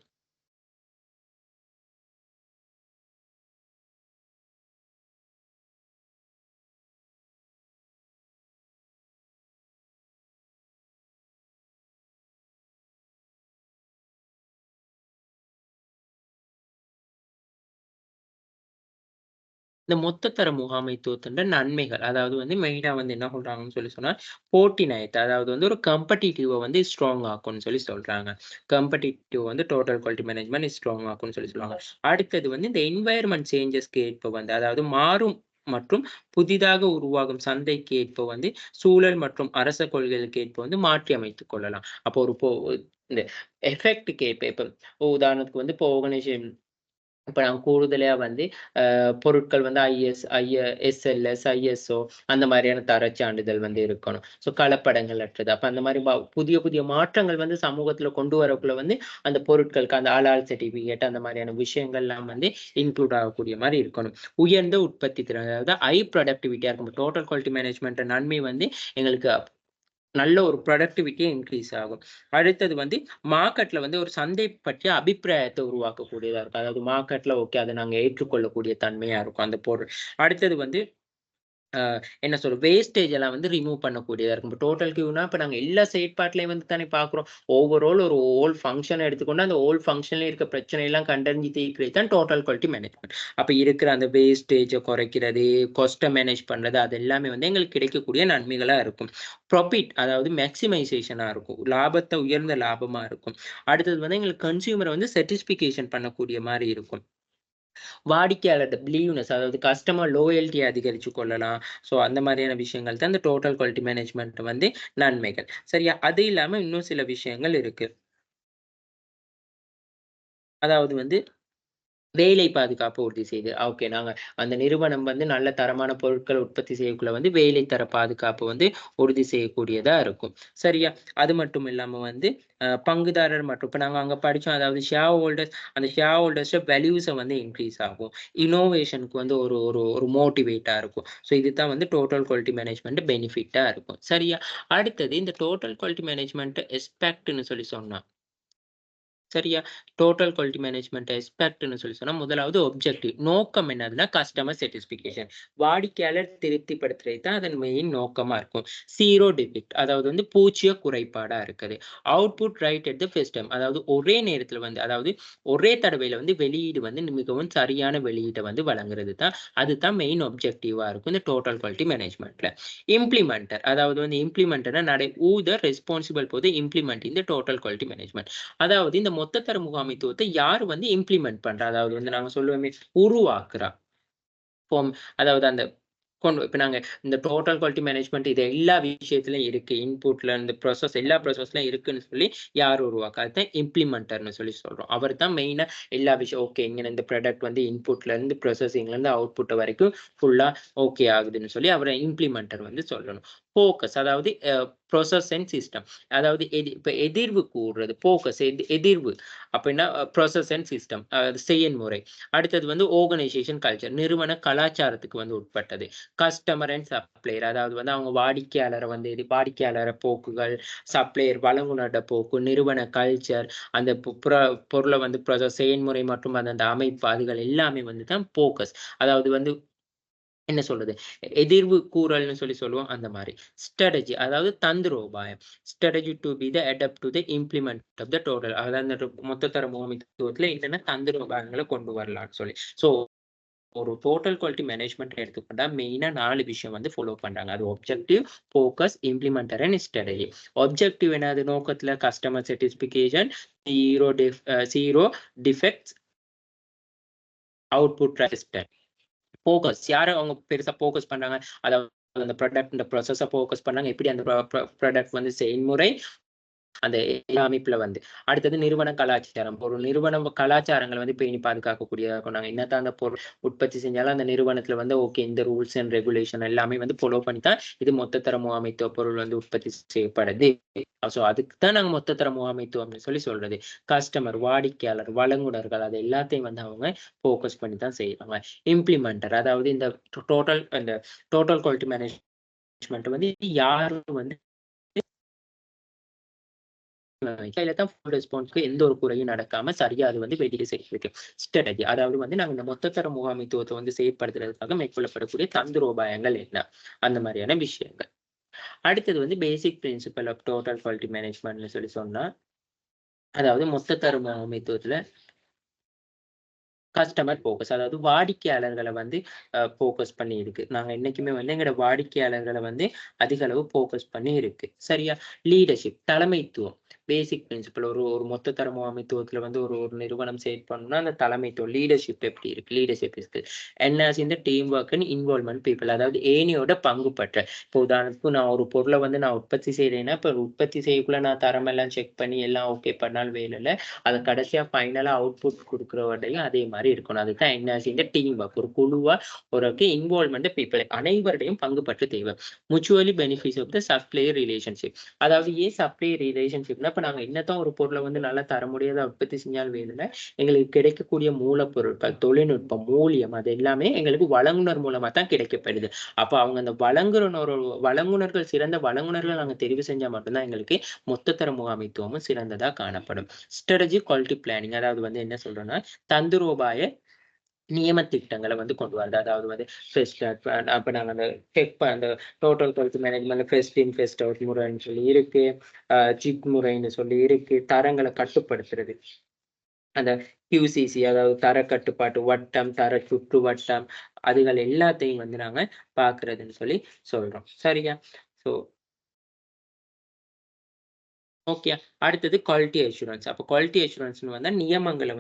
இந்த மொத்தத்தர முகாமைத்துவத்தின் நன்மைகள் அதாவது வந்து மெயினா வந்து என்ன சொல்றாங்கன்னு சொன்னா போட்டி நயத்தை அதாவது வந்து ஒரு காம்படிட்டிவ வந்து ஸ்ட்ராங் ஆக்கும்னு சொல்றாங்க. காம்படிட்டிவ் வந்து டோட்டல் குவாலிட்டி மேனேஜ்மெண்ட் ஸ்ட்ராங் ஆக்கும்னு சொல்லுவாங்க. அடுத்தது வந்து இந்த என்வாயர்மெண்ட் சேஞ்சஸ்க்கு ஏற்ப வந்து அதாவது மாறும் மற்றும் புதிதாக உருவாகும் சந்தைக்கு ஏற்ப வந்து சூழல் மற்றும் அரச கொள்கைகளுக்கு ஏற்ப வந்து மாற்றி அமைத்துக் கொள்ளலாம். அப்போ ஒரு இந்த எஃபெக்ட்க்கு ஏற்ப இப்ப உதாரணத்துக்கு வந்து இப்போ ஆர்கனைசேஷன் இப்ப நாங்க கூடுதலா வந்து பொருட்கள் வந்து எஸ்எல்எஸ், ஐஎஸ்ஓ அந்த மாதிரியான தரச் சான்றிதழ் வந்து இருக்கணும். கலப்படங்கள் அற்றது. அப்ப அந்த மாரி புதிய புதிய மாற்றங்கள் வந்து சமூகத்துல கொண்டு வரக்குள்ள வந்து அந்த பொருட்களுக்கு அந்த ஹலால் சர்டிபிகேட் அந்த மாதிரியான விஷயங்கள்லாம் வந்து இன்க்ளூட் ஆகக்கூடிய மாரி இருக்கணும். உயர்ந்த உற்பத்தி திறன் அதாவது ஹை புரொடக்டிவிட்டியா இருக்கும். டோட்டல் குவாலிட்டி மேனேஜ்மெண்ட் நன்மை வந்து எங்களுக்கு நல்ல ஒரு புரொடக்டிவிட்டி இன்க்ரீஸ் ஆகும். அடுத்தது வந்து மார்க்கெட்ல வந்து ஒரு சந்தை பற்றிய அபிப்பிராயத்தை உருவாக்கக்கூடியதா இருக்கும். அதாவது மார்க்கெட்ல ஓகே அத நாங்க ஏற்றுக்கொள்ளக்கூடிய தன்மையா இருக்கும் அந்த பொருள். அடுத்தது வந்து என்ன வேஸ்டேஜ் எல்லாம் வந்து ரிமூவ் பண்ணக்கூடியதா இருக்கும். இப்ப டோட்டல் கியூனா இப்ப நாங்க எல்லா செயற்பாட்டிலயும் வந்து தானே பார்க்கிறோம். ஓவரால் ஒரு ஹோல் ஃபங்ஷன எடுத்துக்கொண்டு அந்த ஹோல் ஃபங்ஷன்ல இருக்க பிரச்சனை எல்லாம் கண்டறிஞ்சு தீர்க்கிறது தான் டோட்டல் குவாலிட்டி மேனேஜ்மென்ட். அப்ப இருக்கிற அந்த வேஸ்டேஜ குறைக்கிறது, காஸ்ட்ட மேனேஜ் பண்றது அது எல்லாமே வந்து எங்களுக்கு கிடைக்கக்கூடிய நன்மைகளா இருக்கும். ப்ராஃபிட் அதாவது மேக்ஸிமைசேஷனா இருக்கும். லாபத்த உயர்ந்த லாபமா இருக்கும். அடுத்தது வந்து எங்களுக்கு கன்சியூமர வந்து சாட்டிஸ்ஃபிகேஷன் பண்ணக்கூடிய மாரி இருக்கும். வாடிக்கையாளர்ட்ட பிலீவ்னஸ் அதாவது கஸ்டமர் லோயல்டி அதிகரிச்சு கொள்ளலாம். அந்த மாதிரியான விஷயங்கள் தான் இந்த டோட்டல் குவாலிட்டி மேனேஜ்மென்ட் வந்து நன்மைகள். சரியா? அது இல்லாம இன்னும் சில விஷயங்கள் இருக்கு. அதாவது வந்து வேலை பாதுகாப்பு உறுதி செய்து. ஓகே. நாங்க அந்த நிறுவனம் வந்து நல்ல தரமான பொருட்கள உற்பத்தி செய்யக்குள்ள வந்து வேலை தர பாதுகாப்பு வந்து உறுதி செய்யக்கூடியதா இருக்கும். சரியா? அது மட்டும் இல்லாம வந்து பங்குதாரர் மற்றும் இப்ப நாங்க அங்க படிச்சோம். அதாவது அந்த ஷேர் ஹோல்டர்ஸ் வேல்யூஸ வந்து இன்கிரீஸ் ஆகும். இன்னோவேஷனுக்கு வந்து ஒரு ஒரு ஒரு மோட்டிவேட்டா இருக்கும். இதுதான் வந்து டோட்டல் குவாலிட்டி மேனேஜ்மென்ட் பெனிஃபிட்டா இருக்கும். சரியா? அடுத்தது இந்த டோட்டல் குவாலிட்டி மேனேஜ்மென்ட் எஸ்பெக்ட்ன்னு சொன்னா சரியா? டோட்டல் குவாலிட்டி மேனேஜ்மென்ட் எஸ்பெக்ட்ன்னு சொன்னா, முதலாவது ஆப்ஜெக்டிவ். நோக்கம் என்னதுன்னா, கஸ்டமர் சாட்டிஸ்ஃபிகேஷன். வாடிக்கையாளர் திருப்திப்படுத்துறது தான் அதன் மெயின் நோக்கமா இருக்கும். 0 டிஃபெக்ட் அதாவது வந்து பூஜ்ஜிய குறைபாடா இருக்குது. Output right at the first time அதாவது ஒரே நேரத்துல வந்து அதாவது ஒரே தடவையில வந்து வெளியீடு வந்து மிகவும் சரியான வெளியீட்ட வந்து வழங்குறது தான். அதுதான் மெயின் ஆப்ஜெக்டிவா இருக்கும் இந்த டோட்டல் குவாலிட்டி மேனேஜ்மென்ட்ல. இம்ப்ளிமெண்டர் அதாவது வந்து இம்ப்ளிமெண்டர்னா who the responsible for the implementing the total quality management. அதாவது இந்த மொத்தத்தர முகாமைத்துவத்தை யார் வந்து இம்ப்ளிமெண்ட் பண்றா? அதாவது வந்து நாங்க சொல்லுவோமே உருவாக்குறா. ஃபார்ம் அதாவது அந்த இப்ப நாங்க இந்த டோட்டல் குவாலிட்டி மேனேஜ்மென்ட் இது எல்லா விஷயத்திலும் இருக்கு. இன்புட்ல இருந்து எல்லா ப்ராசஸ்லயும் இருக்குன்னு சொல்லி யார் உருவாக்கா? அதுதான் இம்ப்ளிமெண்டர்ன்னு சொல்லி சொல்றோம். அவர் தான் மெயினா எல்லா விஷயம் ஓகே இங்க இந்த ப்ராடக்ட் வந்து இன்புட்ல இருந்து ப்ராசஸிங்ல இருந்து அவுட்புட் வரைக்கும் ஃபுல்லா ஓகே ஆகுதுன்னு சொல்லி அவர இம்ப்ளிமெண்டர் வந்து சொல்லணும். ஃபோக்கஸ் அதாவது ப்ராசஸ் அண்ட் சிஸ்டம். அதாவது இப்ப எதிர்வு கூறுறது. ஃபோக்கஸ் எதிர்வு அப்படின்னா ப்ராசஸ் அண்ட் சிஸ்டம் செயல்முறை. அடுத்தது வந்து ஆர்கனைசேஷன் கல்ச்சர் நிறுவன கலாச்சாரத்துக்கு வந்து உட்பட்டது. கஸ்டமர் அண்ட் சப்ளையர் அதாவது வந்து அவங்க வாடிக்கையாளர வந்து வாடிக்கையாளர போக்குகள், சப்ளையர் வழங்குனரோட போக்கு, நிறுவன கல்ச்சர், அந்த பொருள வந்து செயல்முறை மற்றும் அந்த அமைப்பு அதுகள் எல்லாமே வந்து தான் ஃபோக்கஸ். அதாவது வந்து என்ன சொல்றது? எதிர்வு கூறல்ன்னு சொல்லுவோம் அந்த மாரி. ஸ்ட்ராட்டஜி அதாவது தந்திரோபாயம். Strategy to be the adopt to the implement of the total அதாவது அந்த மொத்தத்தர முகாமைத்துவத்துல என்னென்ன தந்திரோபாயங்கள கொண்டு வரலாம்ன்னு சொல்லி. ஸோ ஒரு டோட்டல் குவாலிட்டி மேனேஜ்மென்ட் எடுத்துக்கிட்டா மெயினா 4 விஷயம் வந்து ஃபாலோ பண்றாங்க. அது objective, focus, implementer and strategy. Objective என்னது நோக்கத்துல customer satisfaction, 0 defects, output resistant. Focus யார அவங்க பெருசா ஃபோக்கஸ் பண்றாங்க? அதாவது அந்த ப்ராடக்ட் இந்த ப்ராசஸ ஃபோக்கஸ் பண்ணாங்க. எப்படி அந்த ப்ராடக்ட் வந்து செயல்முறை அந்த அமைப்புல வந்து. அடுத்தது நிறுவன கலாச்சாரம். ஒரு நிறுவன கலாச்சாரங்கள வந்து பேணி பாதுகாக்கக்கூடியதா இருக்கும். நாங்க என்னதான் அந்த பொருள் உற்பத்தி செஞ்சாலும் அந்த நிறுவனத்துல வந்து ஓகே இந்த ரூல்ஸ் அண்ட் ரெகுலேஷன் எல்லாமே வந்து ஃபாலோ பண்ணி தான் இது மொத்தத்தர முகாமைத்துவ பொருள் வந்து உற்பத்தி செய்யப்படுது. அதுக்கு தான் நாங்க மொத்தத்தர முகாமைத்துவம் அப்படின்னு சொல்றது. கஸ்டமர், வாடிக்கையாளர், வழங்குனர்கள் அது எல்லாத்தையும் வந்து அவங்க ஃபோக்கஸ் பண்ணி தான் செய்றாங்க. இம்ப்ளிமெண்டர் அதாவது இந்த டோட்டல் குவாலிட்டி மேனேஜ்மென்ட் வந்து யாரு வந்து கையில தான் ஃபுல் ரெஸ்பான்ஸ்க்கு எந்த ஒரு குறையும் நடக்காம சரியா அது வந்து வெளியே செய்யுது. ஸ்ட்ராட்டஜி அதாவது வந்து நாங்க இந்த மொத்தத்தர முகாமைத்துவத்தை வந்து செயற்படுத்துறதுக்காக மேற்கொள்ளப்படக்கூடிய தந்திரோபாயங்கள் என்ன? அந்த மாதிரியான விஷயங்கள். அடுத்தது வந்து basic principle of total quality மேனேஜ்மென்ட்னு சொன்னா, அதாவது மொத்தத்தர முகாமைத்துவத்துல கஸ்டமர் ஃபோக்கஸ். அதாவது வாடிக்கையாளர்கள வந்து ஃபோக்கஸ் பண்ணி இருக்கு. நாங்க என்னைக்குமே வந்து எங்களோட வாடிக்கையாளர்கள வந்து அதிக அளவு ஃபோக்கஸ் பண்ணி இருக்கு. சரியா? லீடர்ஷிப் தலைமைத்துவம். பேசிக் பிரின்சிபல் ஒரு ஒரு மொத்த தர முகாமைத்துவத்துல வந்து ஒரு ஒரு நிறுவனம் செயற்படணும்னா, அந்த தலைமைத்துவம் லீடர்ஷிப் எப்படி இருக்கு? Leadership skill. Enhancing the team work and involvement people. அதாவது ஏணியோட பங்கு பற்ற. இப்போ உதாரணத்துக்கு நான் ஒரு பொருள வந்து நான் உற்பத்தி செய்றேன்னா, இப்ப உற்பத்தி செய்யக்குள்ள நான் தரமெல்லாம் செக் பண்ணி எல்லாம் ஓகே பண்ணாலும் வேலை இல்ல. அத கடைசியா ஃபைனலா அவுட்புட் குடுக்குற வரையும் அதே மாரி இருக்கணும். அதுதான் என்ஹான்சிங் த டீம் வொர்க். ஒரு குழுவா ஒரு இன்வால்வ்மென்ட் பீப்பிள் அனைவருடையும் பங்கு பற்று தேவை. Mutually benefits of the supplier relationship. அதாவது ஏன் சப்ளையர் ரிலேஷன்ஷிப்னா, இப்ப நாங்க என்னத்தான் ஒரு பொருள வந்து நல்லா தர முடியாத உற்பத்தி செஞ்சாலும் வேணும்ல, எங்களுக்கு கிடைக்கக்கூடிய மூலப்பொருட்கள், தொழில்நுட்பம், மூலியம் அது எல்லாமே எங்களுக்கு வழங்குனர் மூலமா தான் கிடைக்கப்படுது. அப்ப அவங்க அந்த வழங்குனர்கள் சிறந்த வழங்குனர்கள நாங்க தெரிவு செஞ்சா மட்டும் தான் எங்களுக்கு மொத்தத்தர முகாமைத்துவமும் சிறந்ததா காணப்படும். ஸ்ட்ராட்டஜி குவாலிட்டி பிளானிங் அதாவது வந்து என்ன சொல்றோம்னா, தந்திரோபாய நியம திட்டங்கள வந்து கொண்டு வரது. அதாவது வந்து ஃபெஸ்ட் அப்ப நாங்க அந்த அந்த டோட்டல் குவாலிட்டி மேனேஜ்மென்ட்ல ஃபெஸ்ட் இன், ஃபெஸ்ட் அவுட் முறைன்னு சொல்லி இருக்கு. ஜிக் முறைன்னு சொல்லி இருக்கு. தரங்கள கட்டுப்படுத்துறது. அந்த QCC அதாவது தர கட்டுப்பாட்டு வட்டம், தர சுற்றுவட்டம் அதுகள் எல்லாத்தையும் வந்து நாங்க பார்க்கிறதுன்னு சொல்லி சொல்றோம். சரியா? So okay. அடுத்தது குவாலிட்டி அஷ்யூரன்ஸ். அப்ப குவாலிட்டி அஷ்யூரன்ஸ்ன்னு வந்தா நியமங்கள்.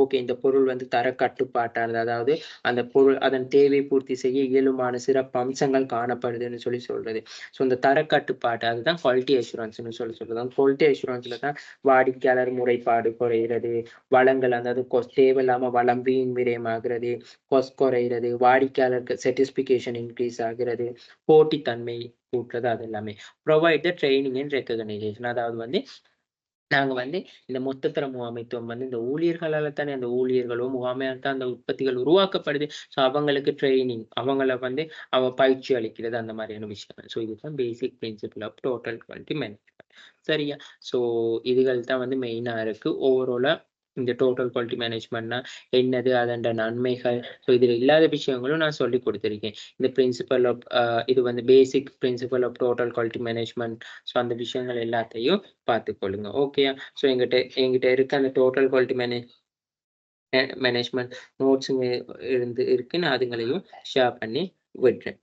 ஓகே இந்த பொருள் வந்து தர கட்டுப்பாட்டானது. அதாவது அந்த பொருள் அதன் தேவை பூர்த்தி செய்ய இயலுமான சிறப்பு அம்சங்கள் காணப்படுதுன்னு சொல்லி சொல்றது. ஸோ இந்த தர கட்டுப்பாடு அதுதான் குவாலிட்டி அஷ்யூரன்ஸ்ன்னு சொல்லி சொல்றது. அந்த குவாலிட்டி அஷ்யூரன்ஸ்ல தான் வாடிக்கையாளர் முறைப்பாடு குறையிறது, வளங்கள் அதாவது தேவையில்லாம வளம் வீண் விரயமாகிறது, குறையிறது, வாடிக்கையாளருக்கு சாட்டிஸ்ஃபிகேஷன் இன்கிரீஸ் ஆகிறது, போட்டித்தன்மை கூட்டுறது அது எல்லாமே. Provide the training and recognition அதாவது வந்து நாங்க வந்து இந்த மொத்தத்தர முகாமைத்துவம் வந்து இந்த ஊழியர்களால தானே அந்த ஊழியர்களோ, முகாமையால் தான் அந்த உற்பத்திகள் உருவாக்கப்படுது. ஸோ அவங்களுக்கு ட்ரெய்னிங், அவங்கள வந்து பயிற்சி அளிக்கிறது அந்த மாதிரியான விஷயங்கள். ஸோ இதுதான் basic principle of total quality management. சரியா? ஸோ இதுகள் தான் வந்து மெயினா இருக்கு. ஓவராலா இந்த டோட்டல் குவாலிட்டி மேனேஜ்மென்ட்னா என்னது? அதோட நன்மைகள், ஸோ இதுல இல்லாத விஷயங்களும் நான் சொல்லிக் குடுத்திருக்கேன். இந்த பிரின்சிபல் ஆஃப் இது வந்து basic principle of total quality management. So அந்த விஷயங்கள் எல்லாத்தையும் பார்த்துக்கொள்ளுங்க. ஓகேயா? ஸோ என்கிட்ட இருக்க அந்த டோட்டல் குவாலிட்டி மேனேஜ்மென்ட் நோட்ஸுங்க இருக்கு. நான் அதுங்களையும் ஷேர் பண்ணி விடுறேன்.